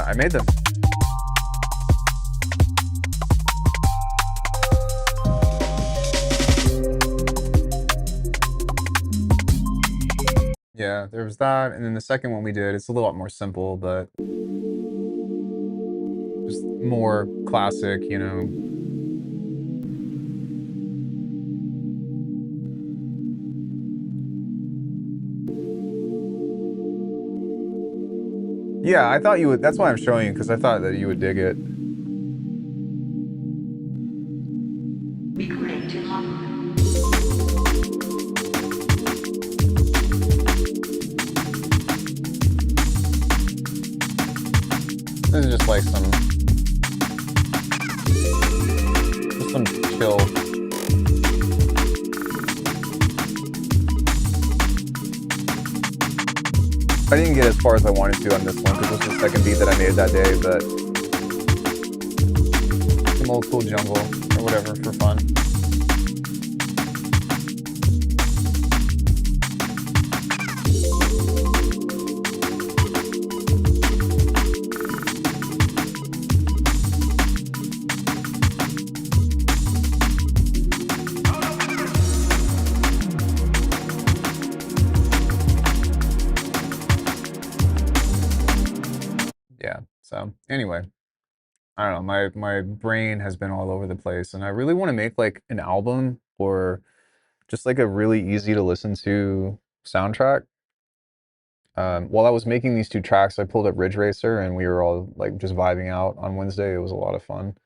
I made them. Yeah, there was that, and then the second one we did, it's a little more simple, but just more classic, you know. Yeah, I thought you would. That's why I'm showing you, because I thought that you would dig it. This is just like some chill. I didn't get as far as I wanted to on this one because this was the second beat that I made that day, but some old school jungle or whatever for fun. Yeah, so anyway, I don't know, my brain has been all over the place, and I really want to make like an album or just like a really easy to listen to soundtrack. While I was making these two tracks, I pulled up Ridge Racer and we were all like just vibing out on Wednesday. It was a lot of fun.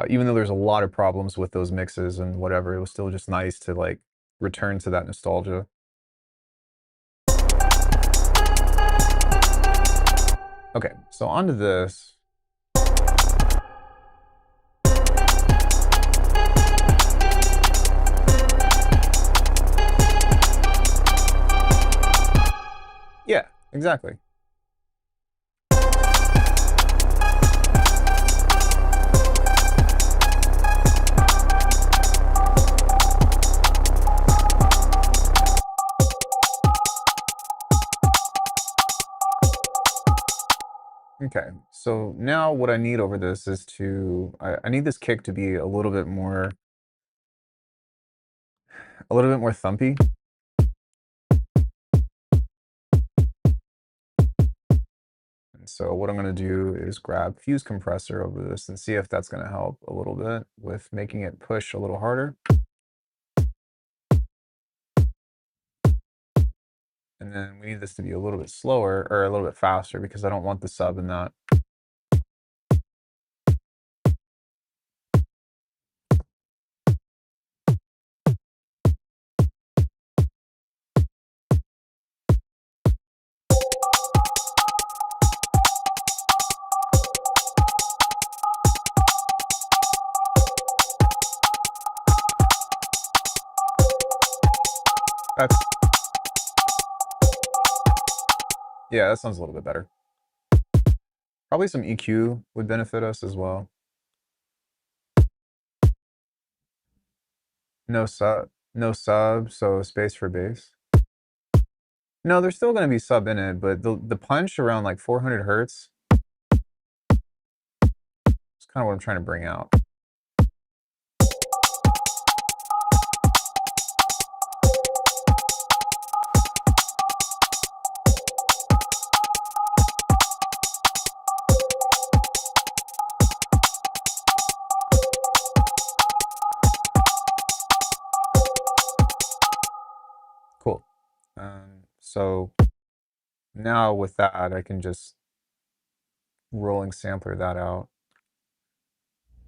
Even though there's a lot of problems with those mixes and whatever, it was still just nice to like return to that nostalgia. Okay, so onto this. Yeah, exactly. Okay, so now what I need over this is I need this kick to be a little bit more thumpy. And so what I'm gonna do is grab Fuse Compressor over this and see if that's gonna help a little bit with making it push a little harder. And then we need this to be a little bit slower or a little bit faster because I don't want the sub in that. That's, yeah, that sounds a little bit better. Probably some EQ would benefit us as well. No sub, so space for bass. No, there's still gonna be sub in it, but the punch around like 400 hertz is kind of what I'm trying to bring out. Cool. So now with that, I can just rolling sampler that out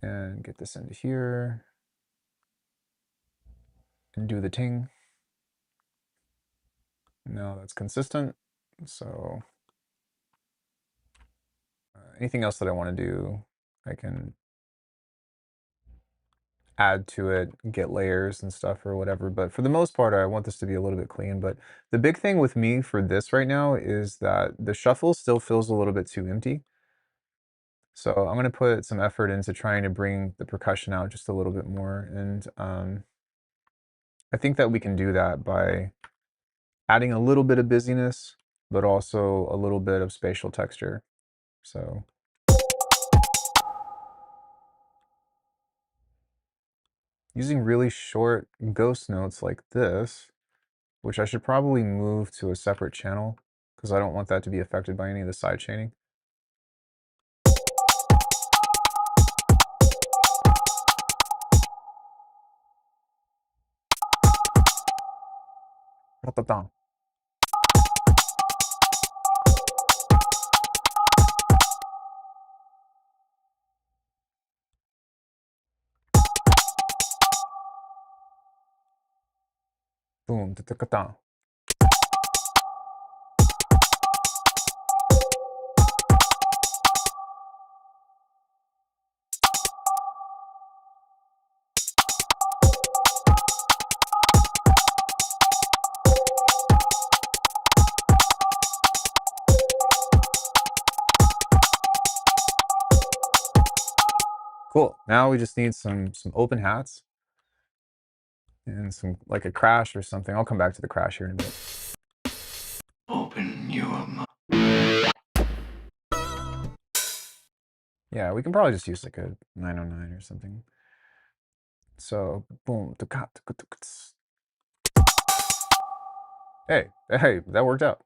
and get this into here and do the ting. Now that's consistent. So anything else that I want to do, I can add to it, get layers and stuff or whatever. But for the most part, I want this to be a little bit clean. But the big thing with me for this right now is that the shuffle still feels a little bit too empty. So I'm going to put some effort into trying to bring the percussion out just a little bit more. And I think that we can do that by adding a little bit of busyness, but also a little bit of spatial texture. So using really short ghost notes like this, which I should probably move to a separate channel because I don't want that to be affected by any of the side chaining. Ta-ta-ta. Boom, ta-ta-ta-ta. Cool. Now we just need some open hats and some like a crash or something. I'll come back to the crash here in a bit. Open your mouth. Yeah, we can probably just use like a 909 or something. So boom, hey, that worked out.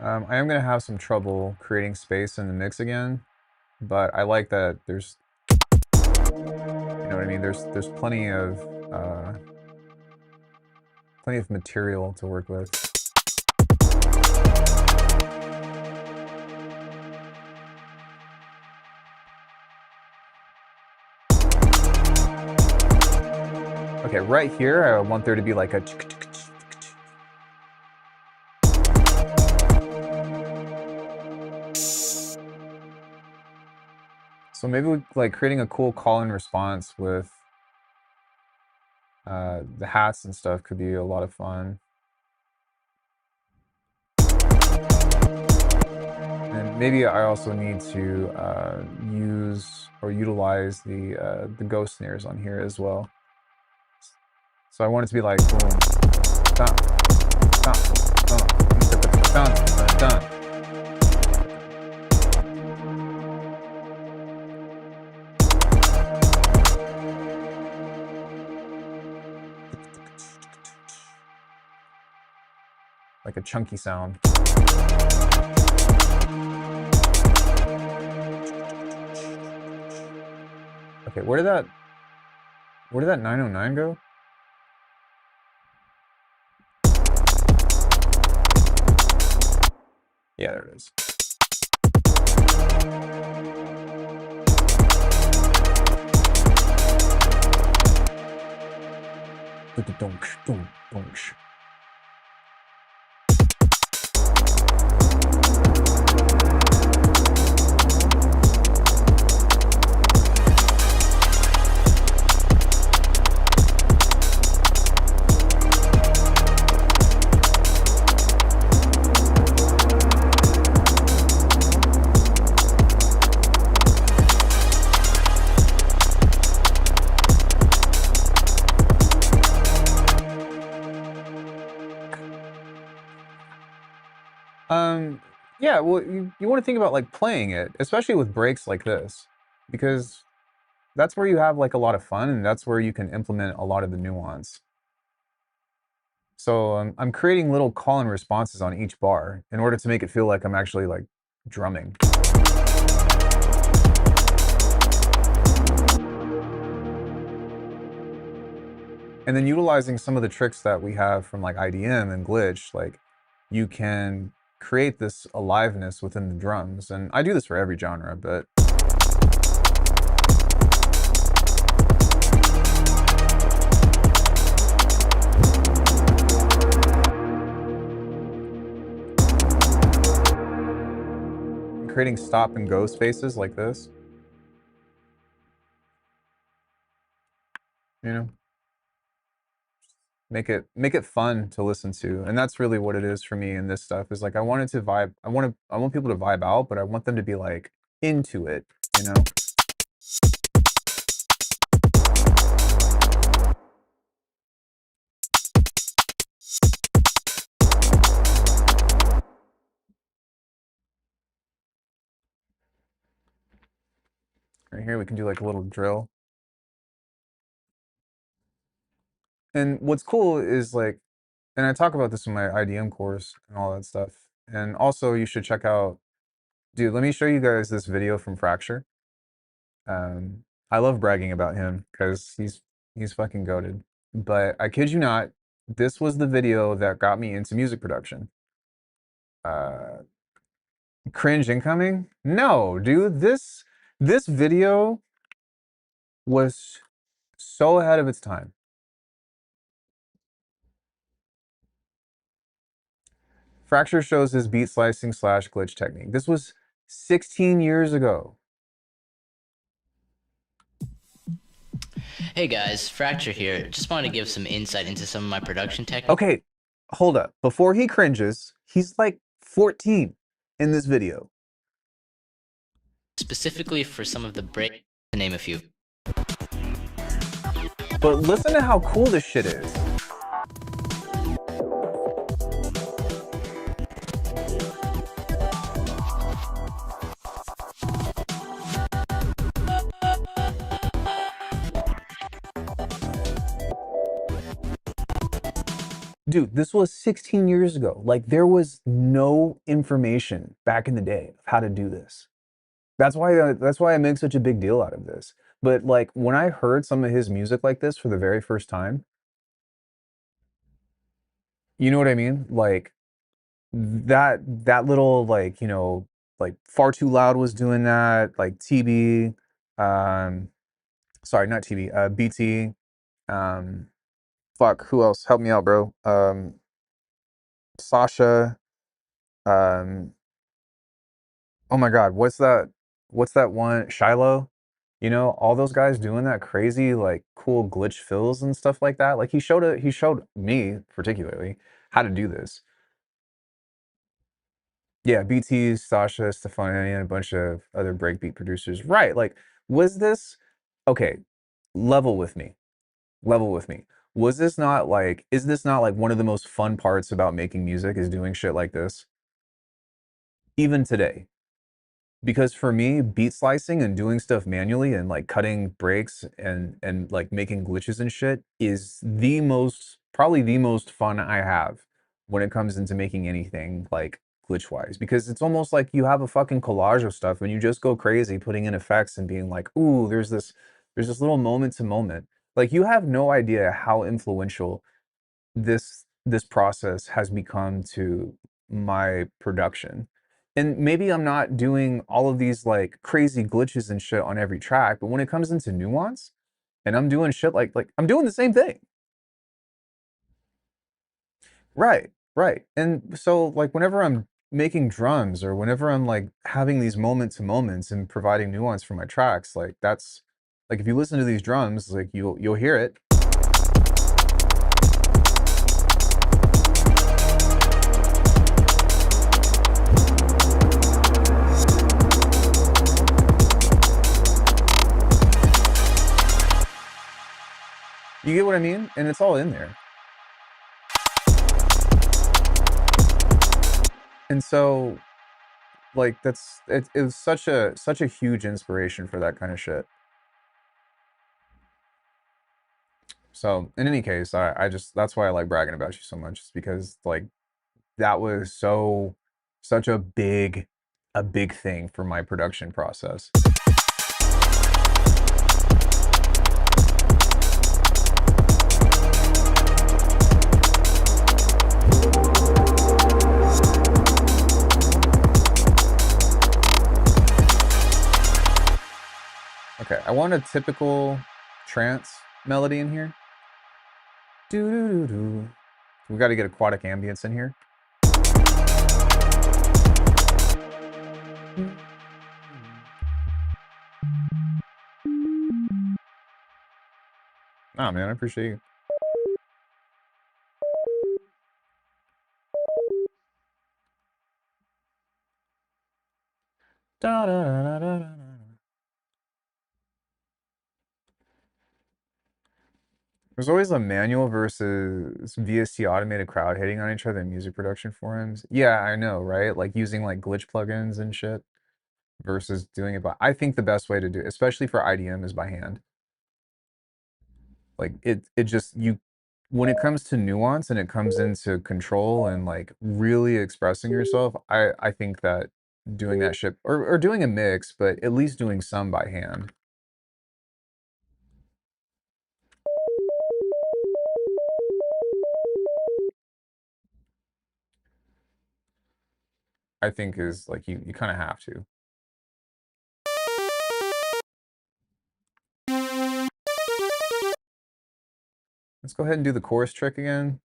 I am gonna have some trouble creating space in the mix again, but I like that there's, you know what I mean? There's plenty of material to work with. Okay, right here, I want there to be like a. So maybe like creating a cool call and response with the hats and stuff could be a lot of fun. And maybe I also need to use or utilize the ghost snares on here as well. So I want it to be like boom, dun, dun, dun, dun, dun. Like a chunky sound. Okay, where did that 909 go? Yeah, there it is. Yeah, well, you want to think about like playing it, especially with breaks like this, because that's where you have like a lot of fun, and that's where you can implement a lot of the nuance. So I'm creating little call and responses on each bar in order to make it feel like I'm actually like drumming. And then utilizing some of the tricks that we have from like IDM and glitch, like you can create this aliveness within the drums. And I do this for every genre, but creating stop and go spaces like this, you know, make it fun to listen to. And that's really what it is for me in this stuff, is like I want it to vibe. I want people to vibe out, but I want them to be like into it, you know. Right here we can do like a little drill. And what's cool is like, and I talk about this in my IDM course and all that stuff. And also you should check out, dude, let me show you guys this video from Fracture. I love bragging about him because he's fucking goated. But I kid you not, this was the video that got me into music production. Cringe incoming? No, dude, this video was so ahead of its time. Fracture shows his beat slicing / glitch technique. This was 16 years ago. Hey guys, Fracture here. Just wanted to give some insight into some of my production techniques. Okay, hold up. Before he cringes, he's like 14 in this video. Specifically for some of the break, to name a few. But listen to how cool this shit is. Dude, this was 16 years ago. Like there was no information back in the day of how to do this. That's why I make such a big deal out of this. But like when I heard some of his music like this for the very first time, you know what I mean? Like that little like, like Far Too Loud was doing that, like TB, um sorry, not TB, BT, um fuck, who else? Help me out, bro. Sasha, um oh my God, what's that one? Shiloh? All those guys doing that crazy, like cool glitch fills and stuff like that. Like he showed me particularly how to do this. Yeah, BT, Sasha, Stefani, and a bunch of other breakbeat producers. Right. Like, was this okay? Level with me. Level with me. Is this not like one of the most fun parts about making music is doing shit like this? Even today. Because for me, beat slicing and doing stuff manually and like cutting breaks and like making glitches and shit is probably the most fun I have when it comes into making anything like glitch wise. Because it's almost like you have a fucking collage of stuff and you just go crazy putting in effects and being like, ooh, there's this little moment to moment. Like you have no idea how influential this process has become to my production. And maybe I'm not doing all of these like crazy glitches and shit on every track, but when it comes into nuance and I'm doing shit like I'm doing the same thing. Right, right. And so like whenever I'm making drums or whenever I'm like having these moment to moments and providing nuance for my tracks, like that's like if you listen to these drums, like you'll hear it. You get what I mean? And it's all in there. And so like it was such a huge inspiration for that kind of shit. So in any case, I just that's why I like bragging about you so much, is because like that was such a big thing for my production process. Okay, I want a typical trance melody in here. Do do do do. We got to get aquatic ambience in here. Nah, man, I appreciate you. Da, da, da, da, da, da. There's always a manual versus VST automated crowd hitting on each other in music production forums. Yeah, I know, right? Like using like glitch plugins and shit versus doing it by. I think the best way to do it, especially for IDM, is by hand. Like it just you when it comes to nuance and it comes into control and like really expressing yourself, I think that doing that shit or doing a mix, but at least doing some by hand. I think is like you kind of have to. Let's go ahead and do the chorus trick again.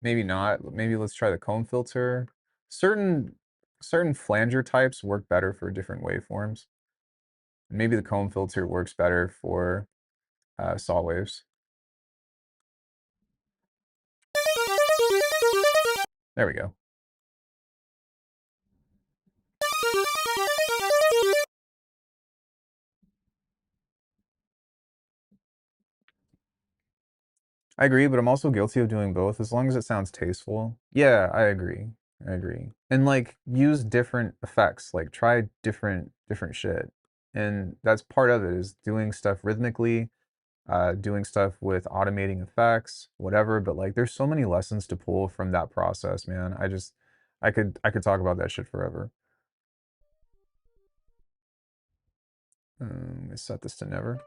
Maybe not. Maybe let's try the comb filter. Certain certain flanger types work better for different waveforms. Maybe the comb filter works better for saw waves. There we go. I agree, but I'm also guilty of doing both as long as it sounds tasteful. Yeah, I agree. I agree. And like use different effects, like try different shit. And that's part of it, is doing stuff rhythmically, doing stuff with automating effects, whatever. But like there's so many lessons to pull from that process, man. I could talk about that shit forever. Let's set this to never.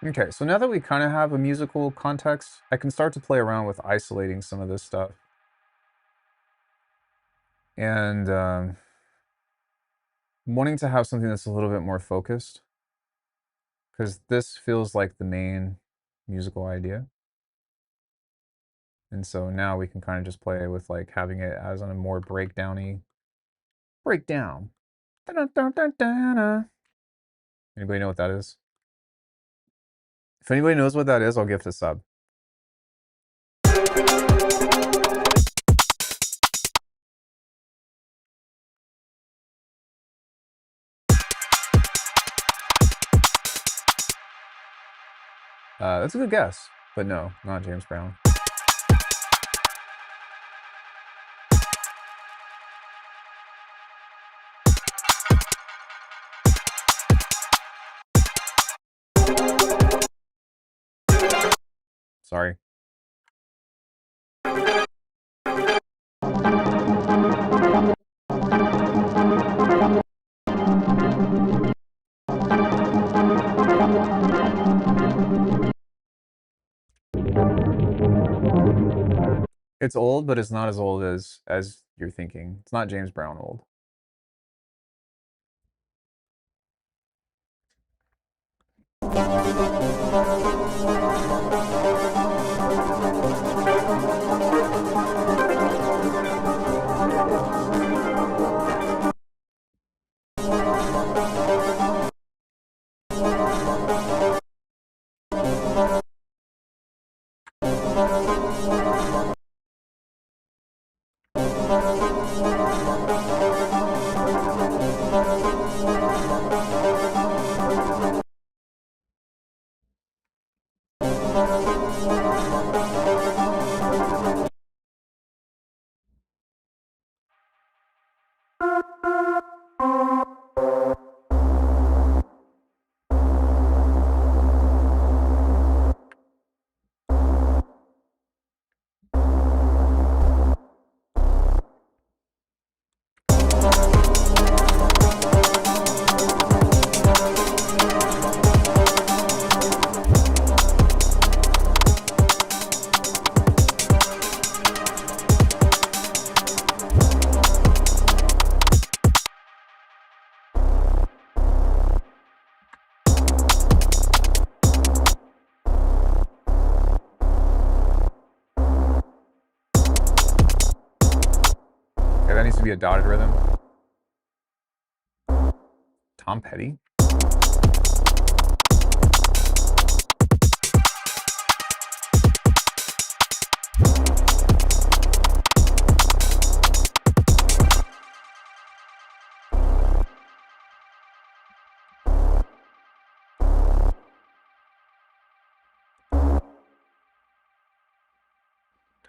Okay, so now that we kind of have a musical context, I can start to play around with isolating some of this stuff. And wanting to have something that's a little bit more focused, because this feels like the main musical idea. And so now we can kind of just play with like having it as on a more breakdowny breakdown. Da-da-da-da-da-da. Anybody know what that is? If anybody knows what that is, I'll gift a sub. That's a good guess, but no, not James Brown. Sorry. It's old, but it's not as old as you're thinking. It's not James Brown old. That needs to be a dotted rhythm. Tom Petty?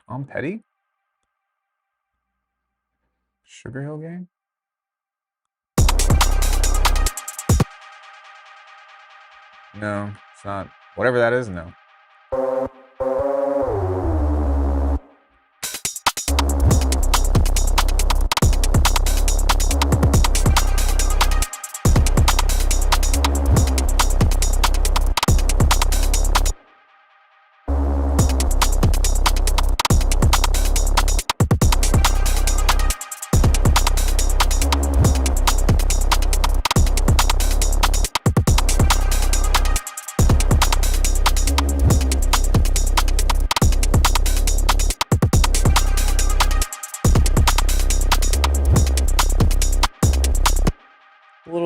Tom Petty? Sugar Hill Gang? No, it's not. Whatever that is, no.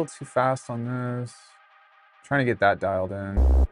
little too fast on this. Trying to get that dialed in.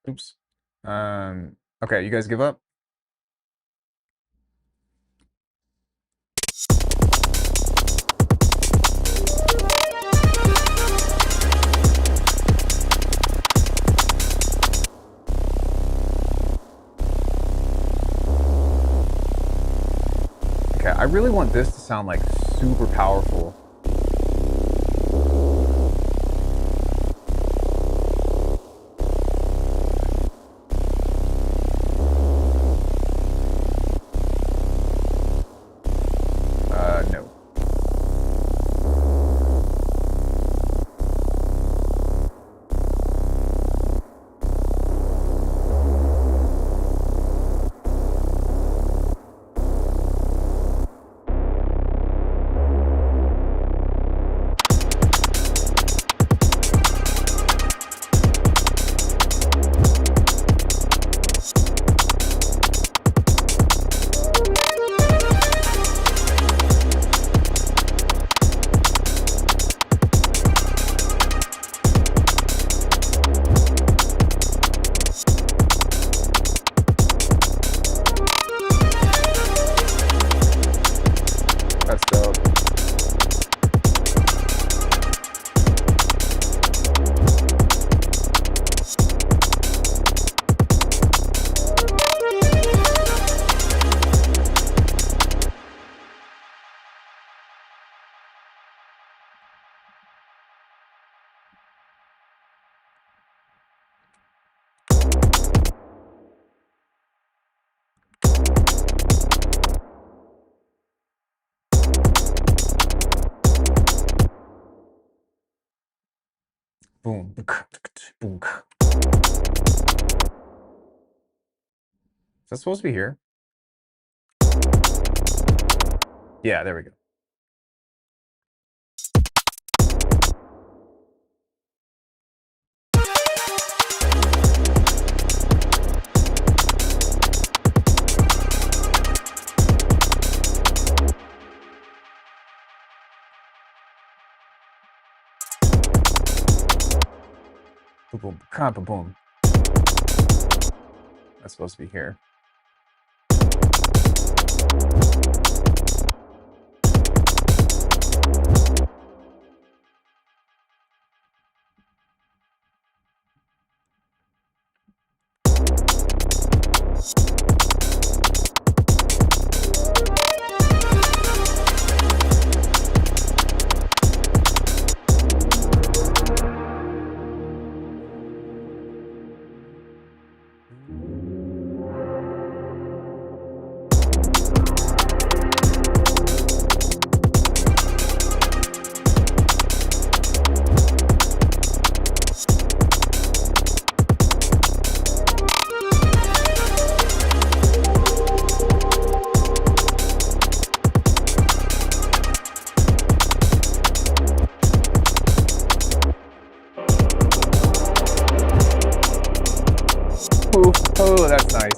Oops. Okay, you guys give up? Okay, I really want this to sound like super powerful. No. That's dope. Boom. Boom. Is that supposed to be here? Yeah, there we go. Boom, boom, boom. That's supposed to be here. Ooh, oh, that's nice.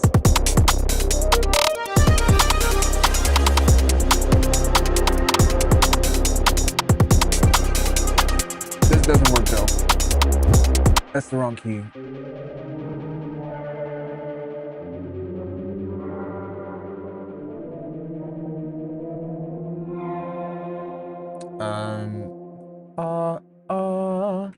This doesn't work though. That's the wrong key. Um. Uh. Uh.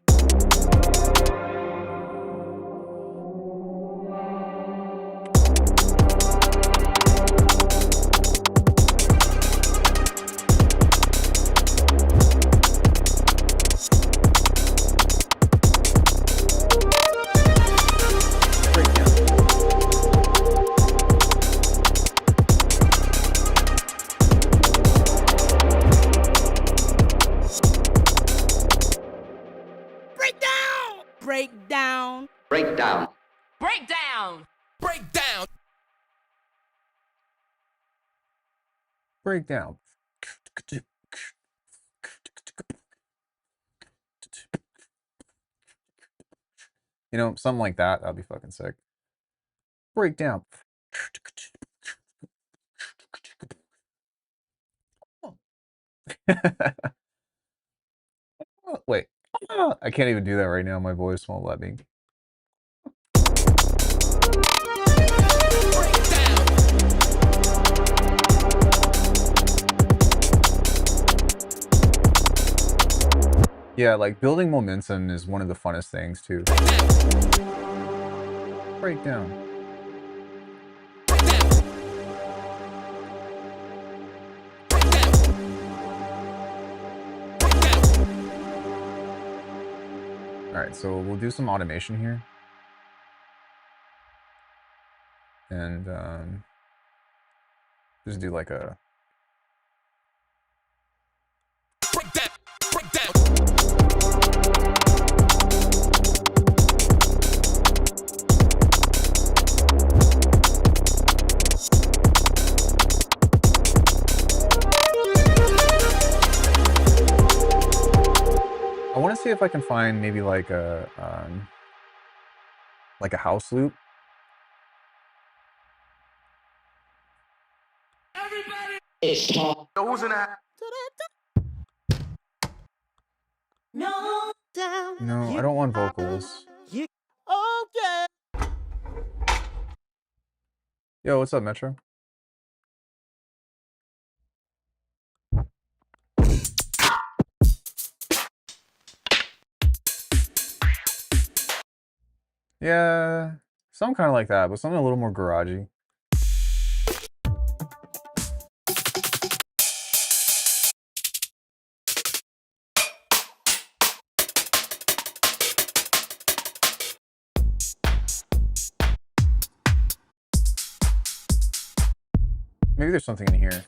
Breakdown. Breakdown. Breakdown. Breakdown. Breakdown. You know, something like that. That'd be fucking sick. Breakdown. Wait. I can't even do that right now. My voice won't let me. Yeah, like building momentum is one of the funnest things too. Breakdown. All right, so we'll do some automation here. And just do like a I want to see if I can find maybe like a house loop. No, I don't want vocals. Yo, what's up, Metro? Yeah, something kind of like that, but something a little more garagey. Maybe there's something in here.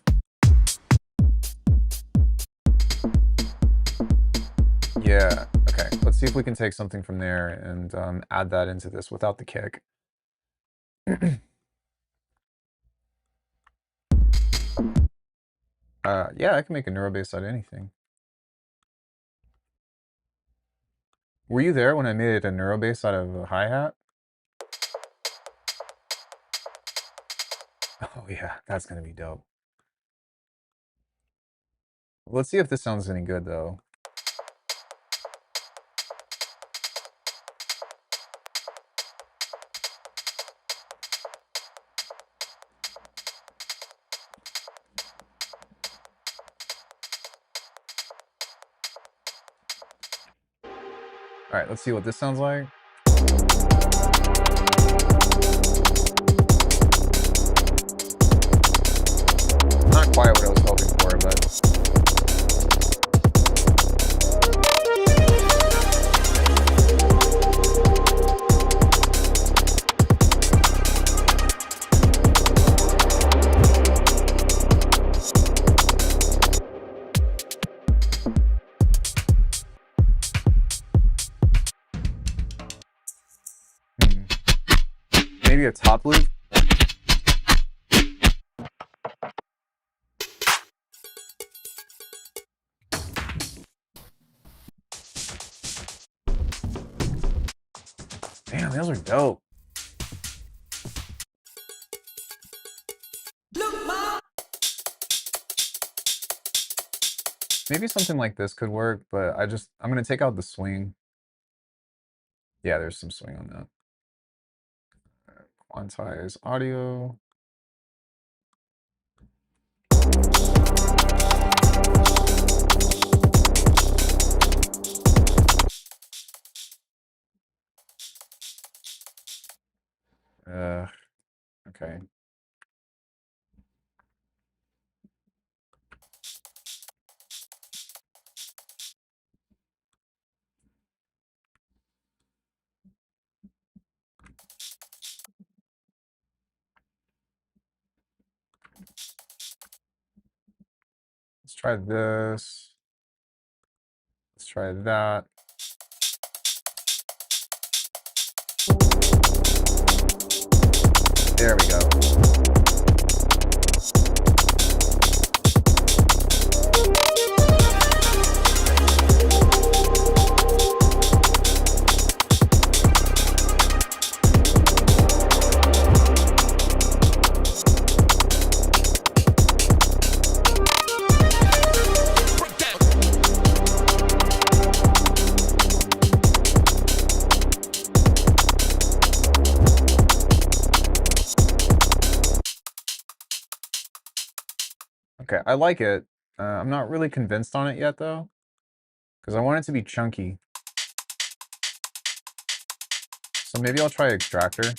Yeah, okay. Let's see if we can take something from there and add that into this without the kick. Yeah, I can make a neuro bass out of anything. Were you there when I made a neuro bass out of a hi-hat? Oh yeah, that's gonna be dope. Let's see if this sounds any good though. All right, let's see what this sounds like. Not quite what I was hoping for, but maybe a top loop. Damn, those are dope. Maybe something like this could work, but I'm gonna take out the swing. Yeah, there's some swing on that. Quantize audio. Okay. Let's try this. Let's try that. There we go. Okay, I like it. I'm not really convinced on it yet, though, because I want it to be chunky. So maybe I'll try extractor.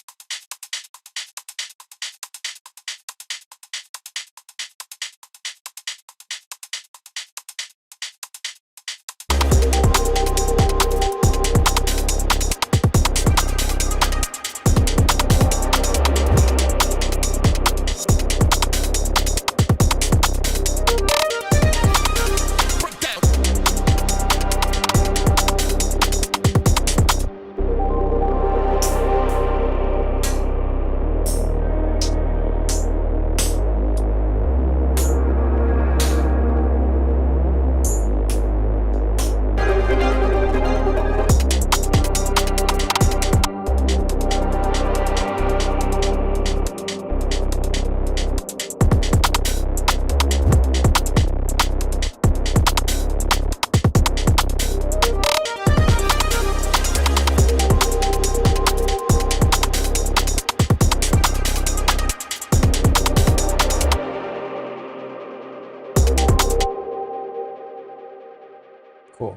Cool.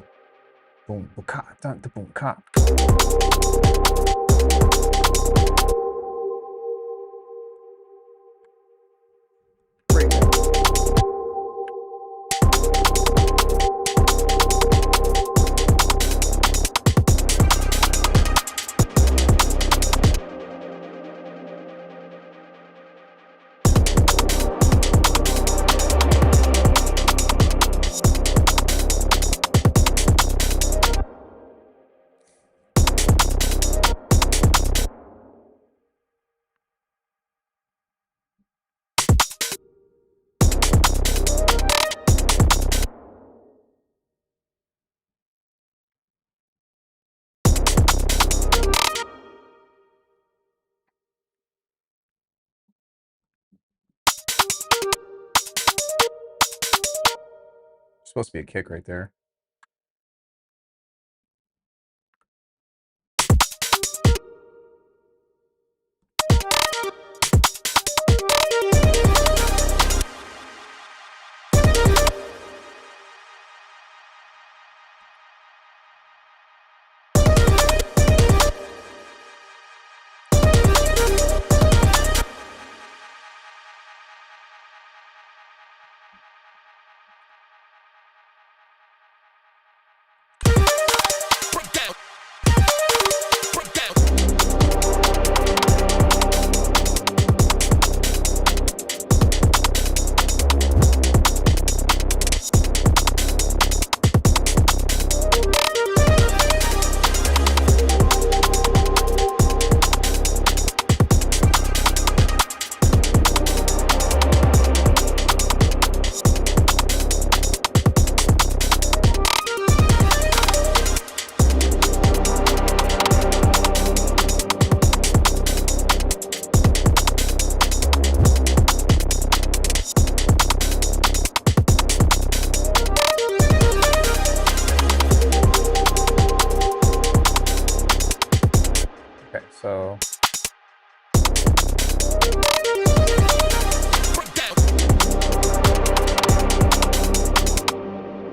Boom, boom, dun, da, boom, ka. Great. Supposed to be a kick right there.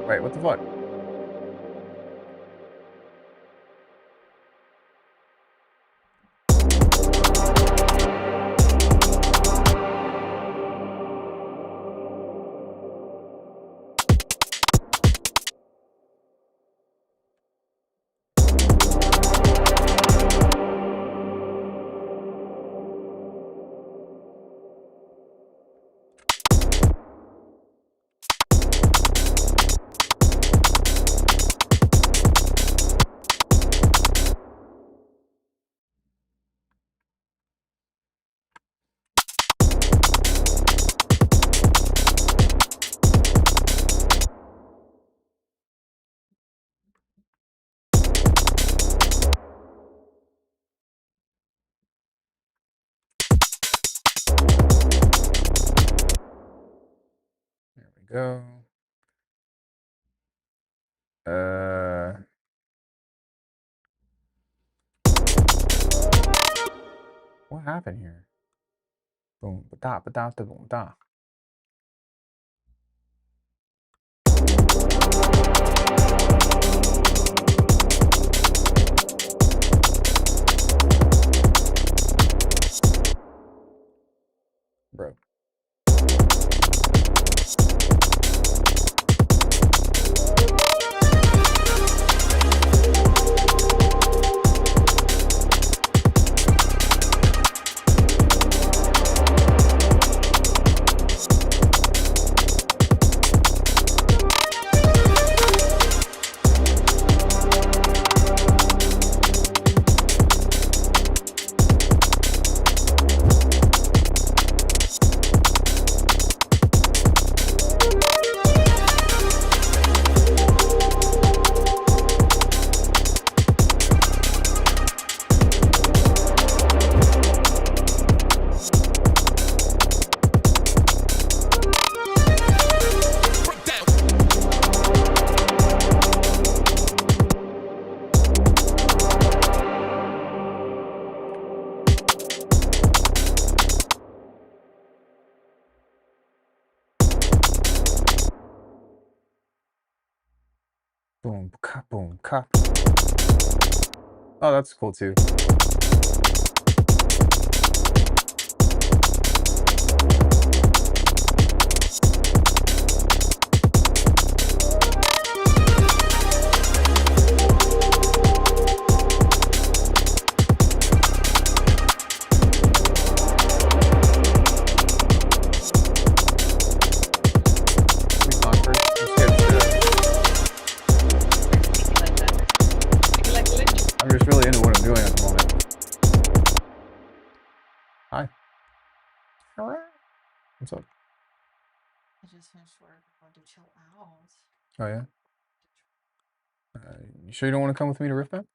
Wait, what the fuck? There we go. What happened here? Boom, ba-da, ba-da, da, boom, da. Bro. Boom, ka, boom, ka. Oh, that's cool too. Please not first. I'm scared shit. I'm just really into what I'm doing at the moment. Hi. What's up? I just finished work. I want to chill out. Oh yeah. You sure you don't want to come with me to Riftmap?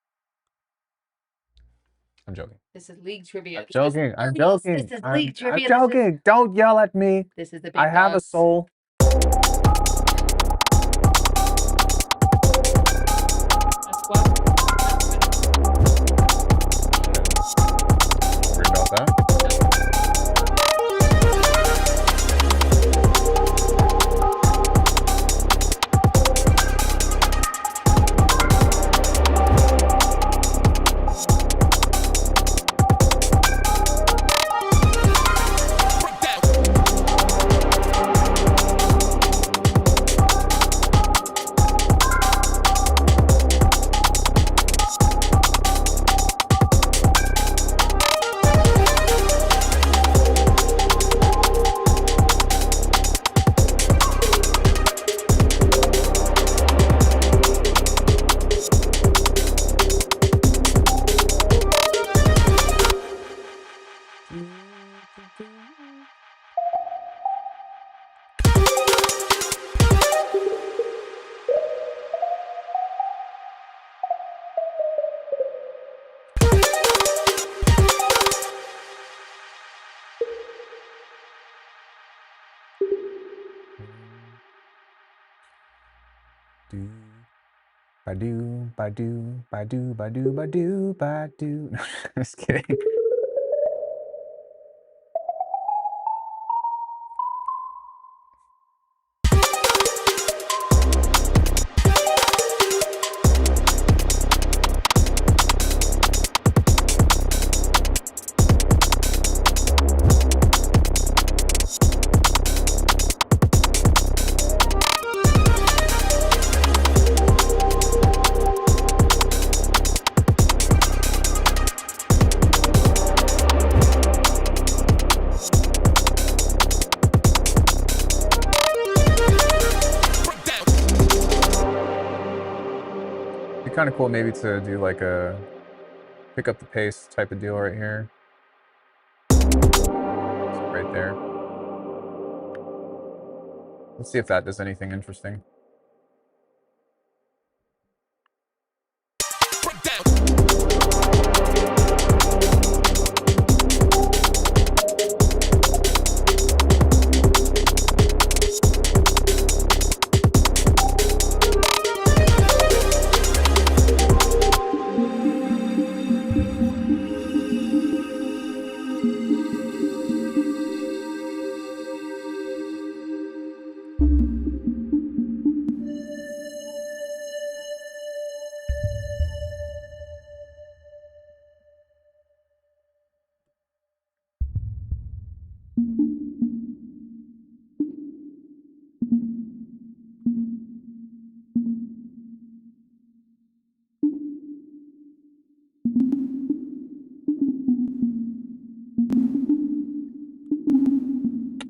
I'm joking. This is league trivia. I'm joking. I'm joking. This is I'm league trivia. joking. Don't yell at me. This is the big I have a dogs. soul. That's what. Worried about that. Do ba-do, ba-do, ba-do, ba-do, ba-do, ba-do. No, just kidding. kind of cool maybe to do like a pick up the pace type of deal right here. So right there. Let's see if that does anything interesting.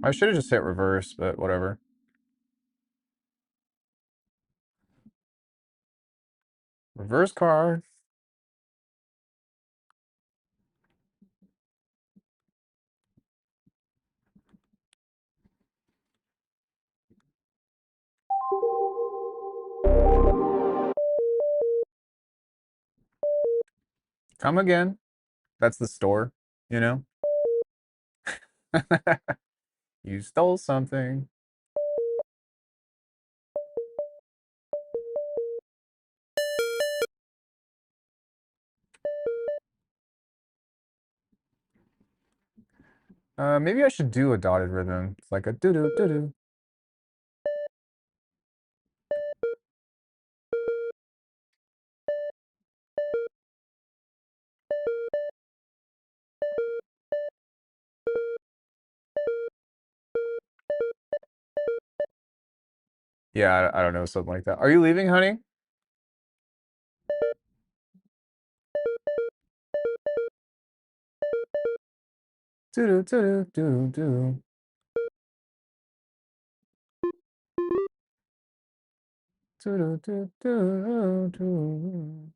I should have just hit reverse, but whatever. Reverse card. Come again. That's the store, you know? You stole something. Maybe I should do a dotted rhythm. It's like a doo-doo, doo-doo. Yeah, I don't know, something like that. Are you leaving, honey? Doo-doo, doo-doo, doo-doo, doo. Doo-doo, doo-doo, doo.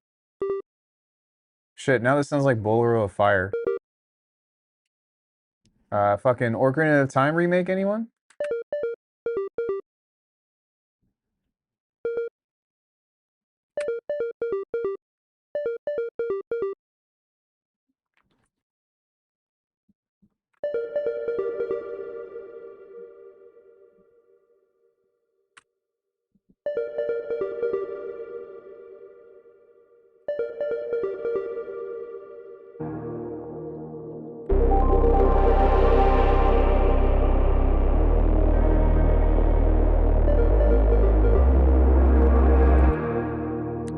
Shit, now this sounds like Bolero of Fire. Fucking Ocarina of Time remake, anyone?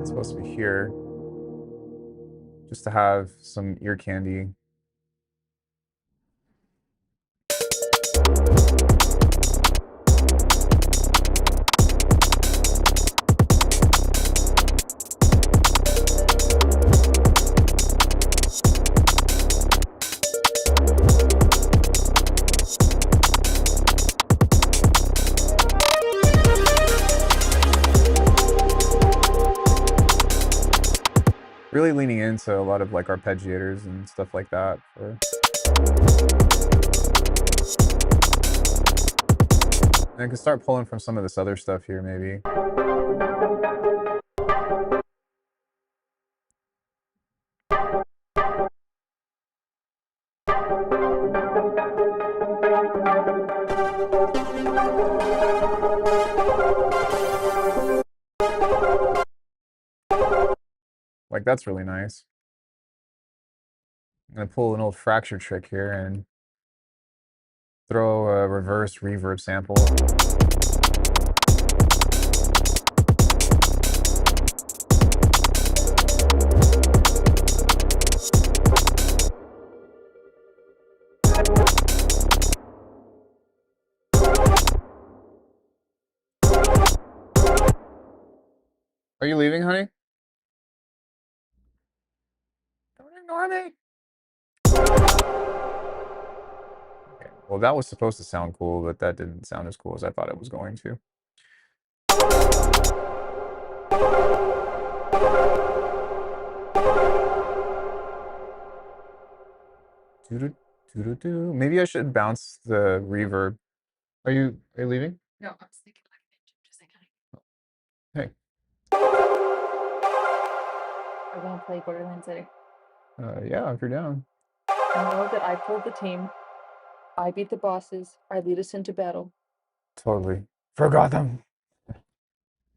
It's supposed to be here. Just to have some ear candy. Really leaning into a lot of like arpeggiators and stuff like that. And I can start pulling from some of this other stuff here, maybe. Like, that's really nice. I'm gonna pull an old fracture trick here and throw a reverse reverb sample. Are you leaving, honey? Don't ignore me. Okay. Well, that was supposed to sound cool, but that didn't sound as cool as I thought it was going to. Doo-doo-doo-doo-doo. Maybe I should bounce the reverb. Are you leaving? No, I was thinking like just thinking. Hey. I want to play Borderlands City. Yeah, if you're down. I know that I pulled the team. I beat the bosses. I lead us into battle. Totally. Forgot them.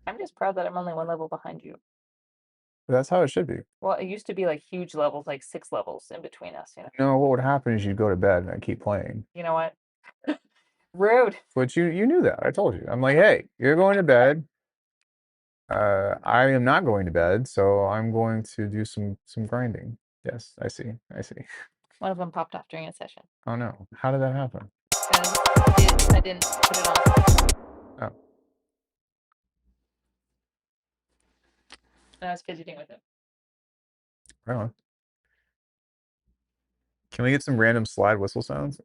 I'm just proud that I'm only one level behind you. That's how it should be. Well, it used to be like huge levels, like 6 levels in between us, you know. No, what would happen is you'd go to bed and I'd keep playing. You know what? Rude. But you knew that. I told you. I'm like, hey, you're going to bed. I am not going to bed, so I'm going to do some grinding. Yes, I see. I see. One of them popped off during a session. Oh no. How did that happen? Because I didn't put it on. Oh. And I was fidgeting with it. Right on. Can we get some random slide whistle sounds?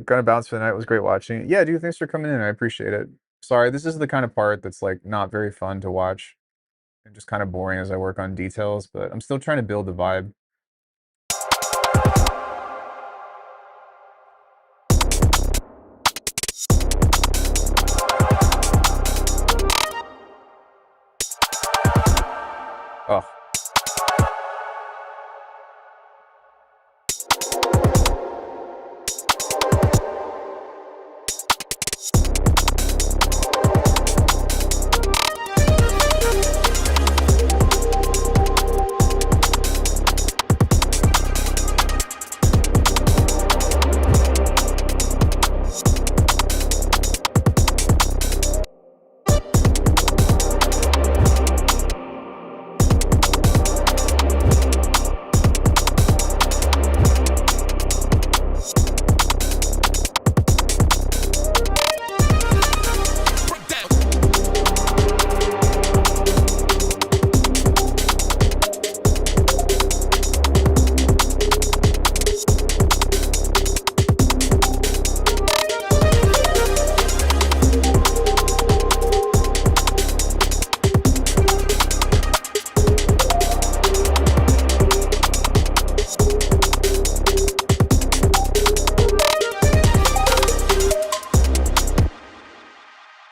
Gonna bounce for the night. It was great watching. Yeah, dude, thanks for coming in. I appreciate it. Sorry, this is the kind of part that's like not very fun to watch and just kind of boring as I work on details, but I'm still trying to build the vibe. Oh.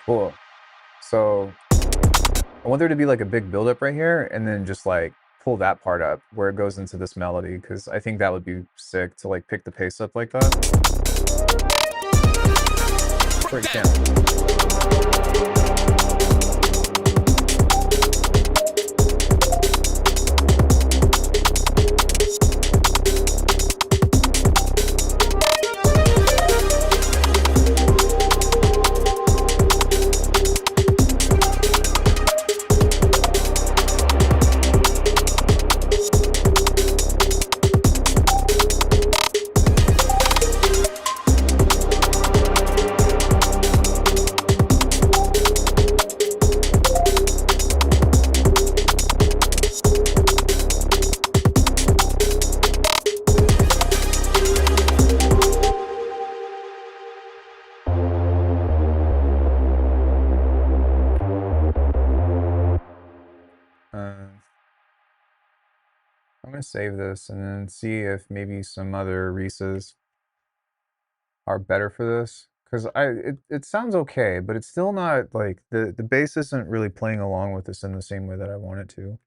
Cool. So I want there to be like a big buildup right here and then just like pull that part up where it goes into this melody because I think that would be sick to like pick the pace up like that. For example. I'm gonna save this and then see if maybe some other Reese's are better for this. Because it sounds okay, but it's still not like the bass isn't really playing along with this in the same way that I want it to.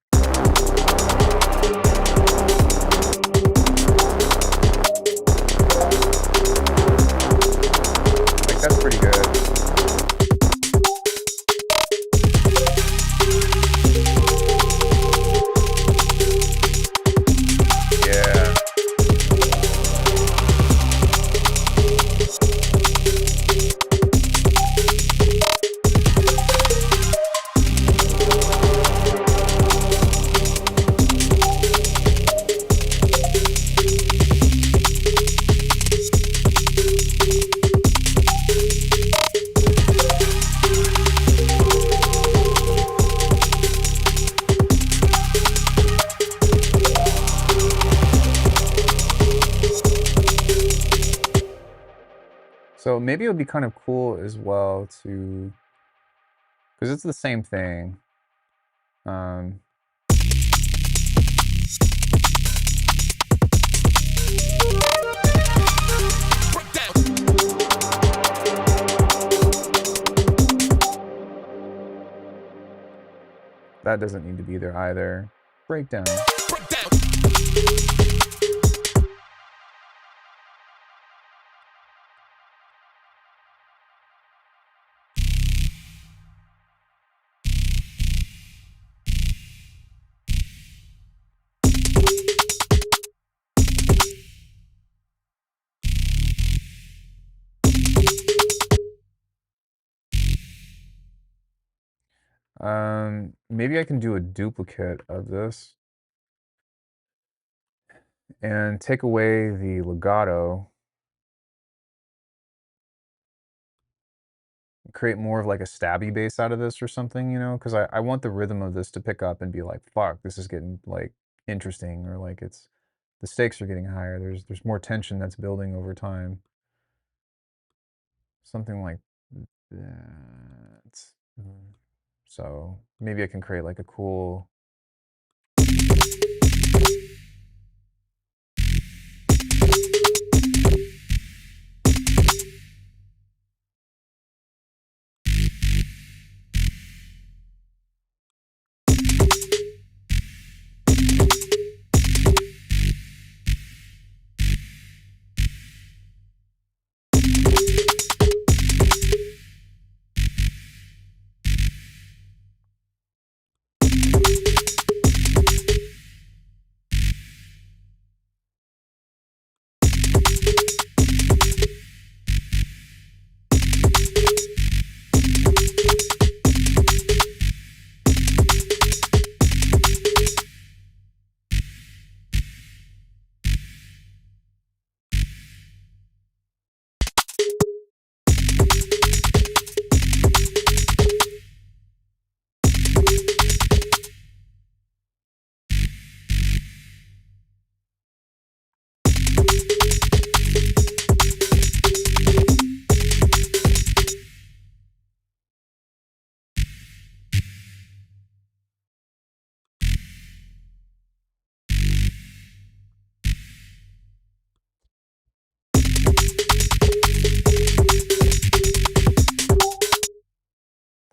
Like that's pretty good. So maybe it would be kind of cool as well to, because it's the same thing. That doesn't need to be there either. Breakdown. Maybe I can do a duplicate of this and take away the legato, create more of like a stabby bass out of this or something, you know, because I want the rhythm of this to pick up and be like, fuck, this is getting like interesting, or like it's the stakes are getting higher. There's more tension that's building over time. Something like that. So maybe I can create like a cool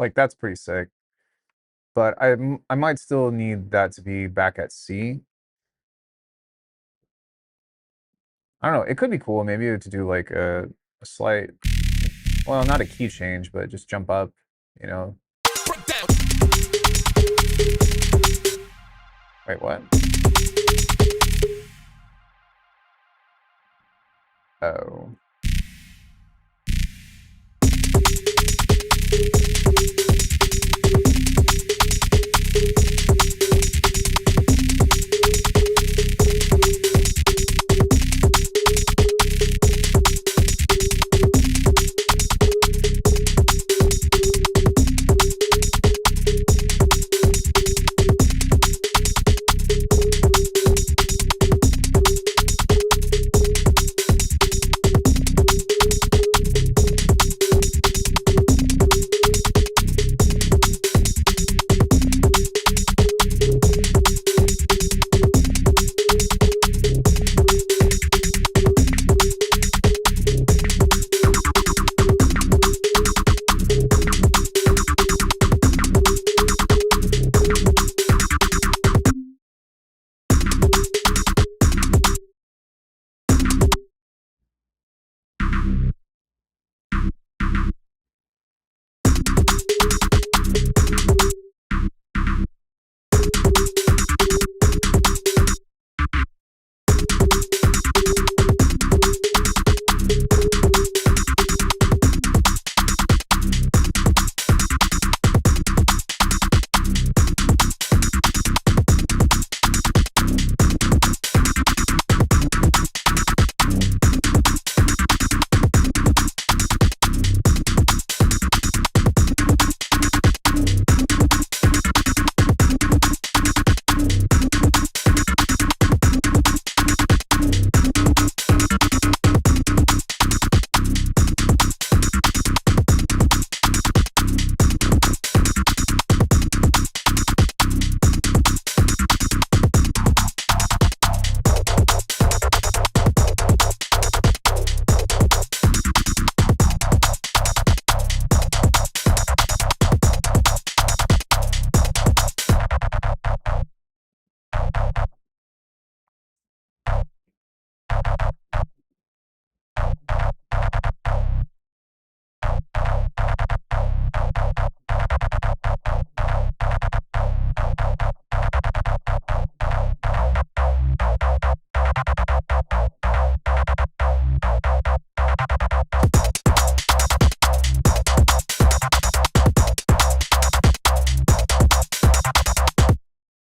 like that's pretty sick. But I might still need that to be back at C. I don't know. It could be cool maybe to do like a slight, well, not a key change, but just jump up, you know. Wait, what? Oh.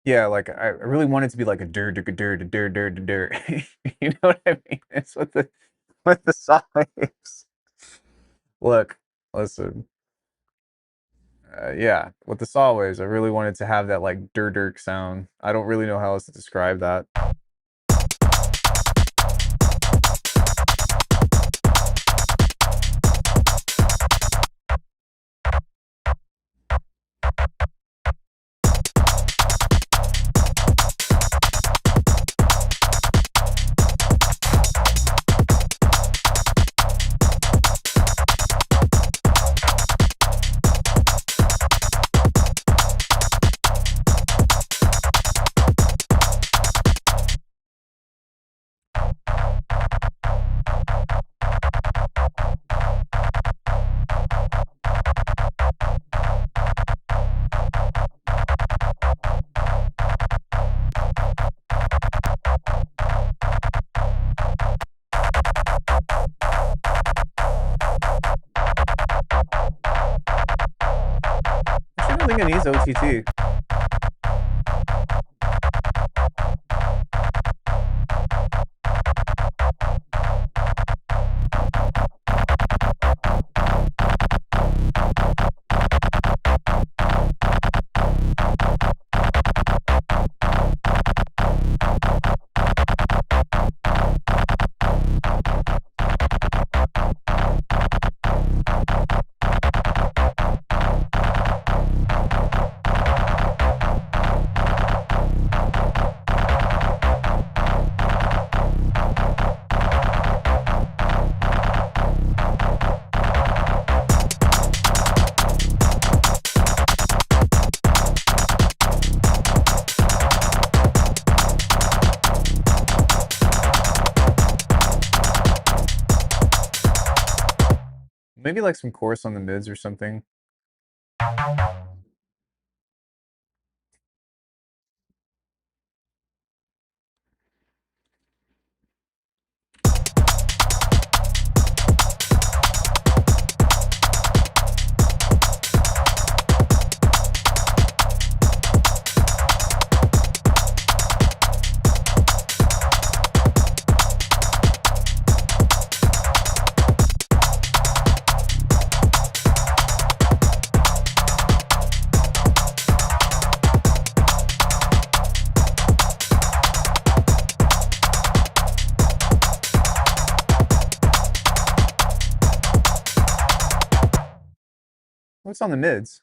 Yeah, like I really want it to be like a dur dur dur dur dur dur. You know what I mean? It's with the saw waves. Look, listen. Yeah, with the saw waves, I really wanted to have that like dur dirk sound. I don't really know how else to describe that. I don't think it needs OTT. Maybe like some chorus on the mids or something. What's on the mids?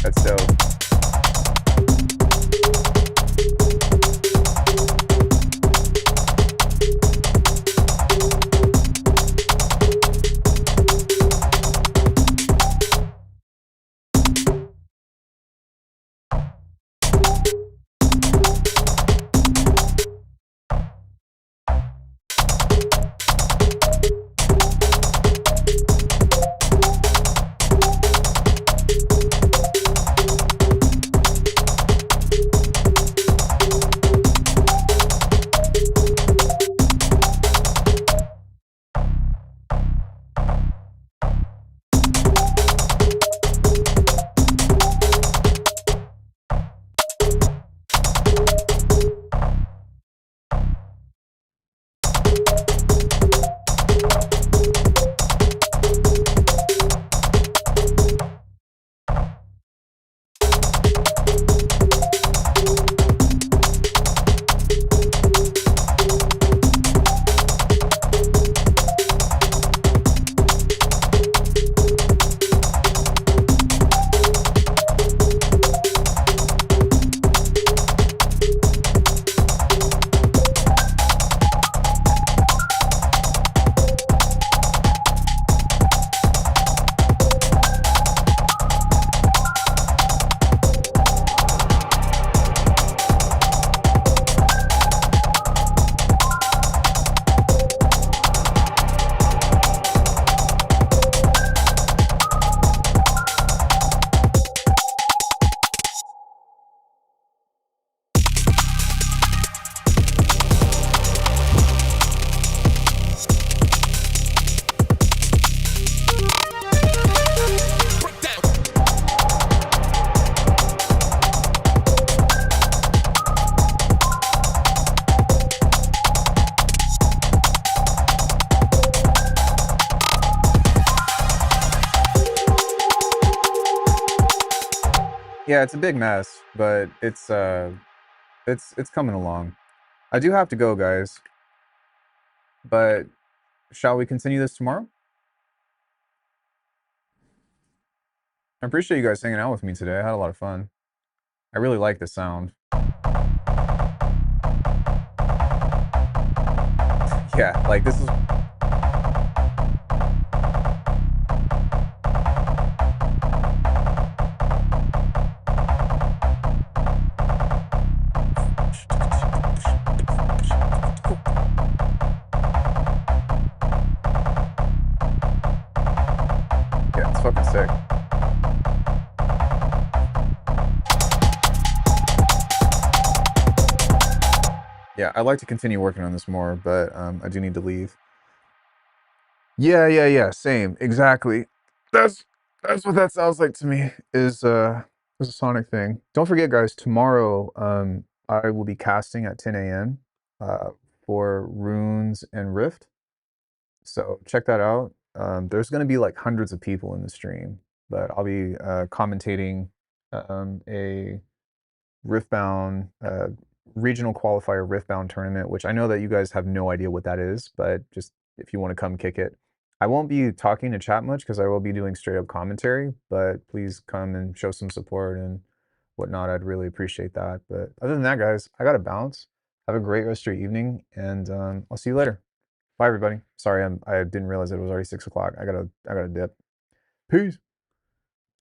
That's dope. Yeah, it's a big mess, but it's coming along. I do have to go, guys. But shall we continue this tomorrow? I appreciate you guys hanging out with me today. I had a lot of fun. I really like the sound. Yeah, like this is... Yeah, it's fucking sick. Yeah, I'd like to continue working on this more, but I do need to leave. Yeah, same, exactly. That's what that sounds like to me, is a Sonic thing. Don't forget, guys, tomorrow I will be casting at 10 a.m. For Runes and Rift. So check that out. There's going to be like hundreds of people in the stream, but I'll be commentating a Riftbound regional qualifier Riftbound tournament, which I know that you guys have no idea what that is, but just if you want to come kick it. I won't be talking to chat much because I will be doing straight up commentary, but please come and show some support and whatnot. I'd really appreciate that. But other than that, guys, I got to bounce. Have a great rest of your evening, and I'll see you later. Bye, everybody. Sorry, I didn't realize it was already 6 o'clock. I gotta dip. Peace.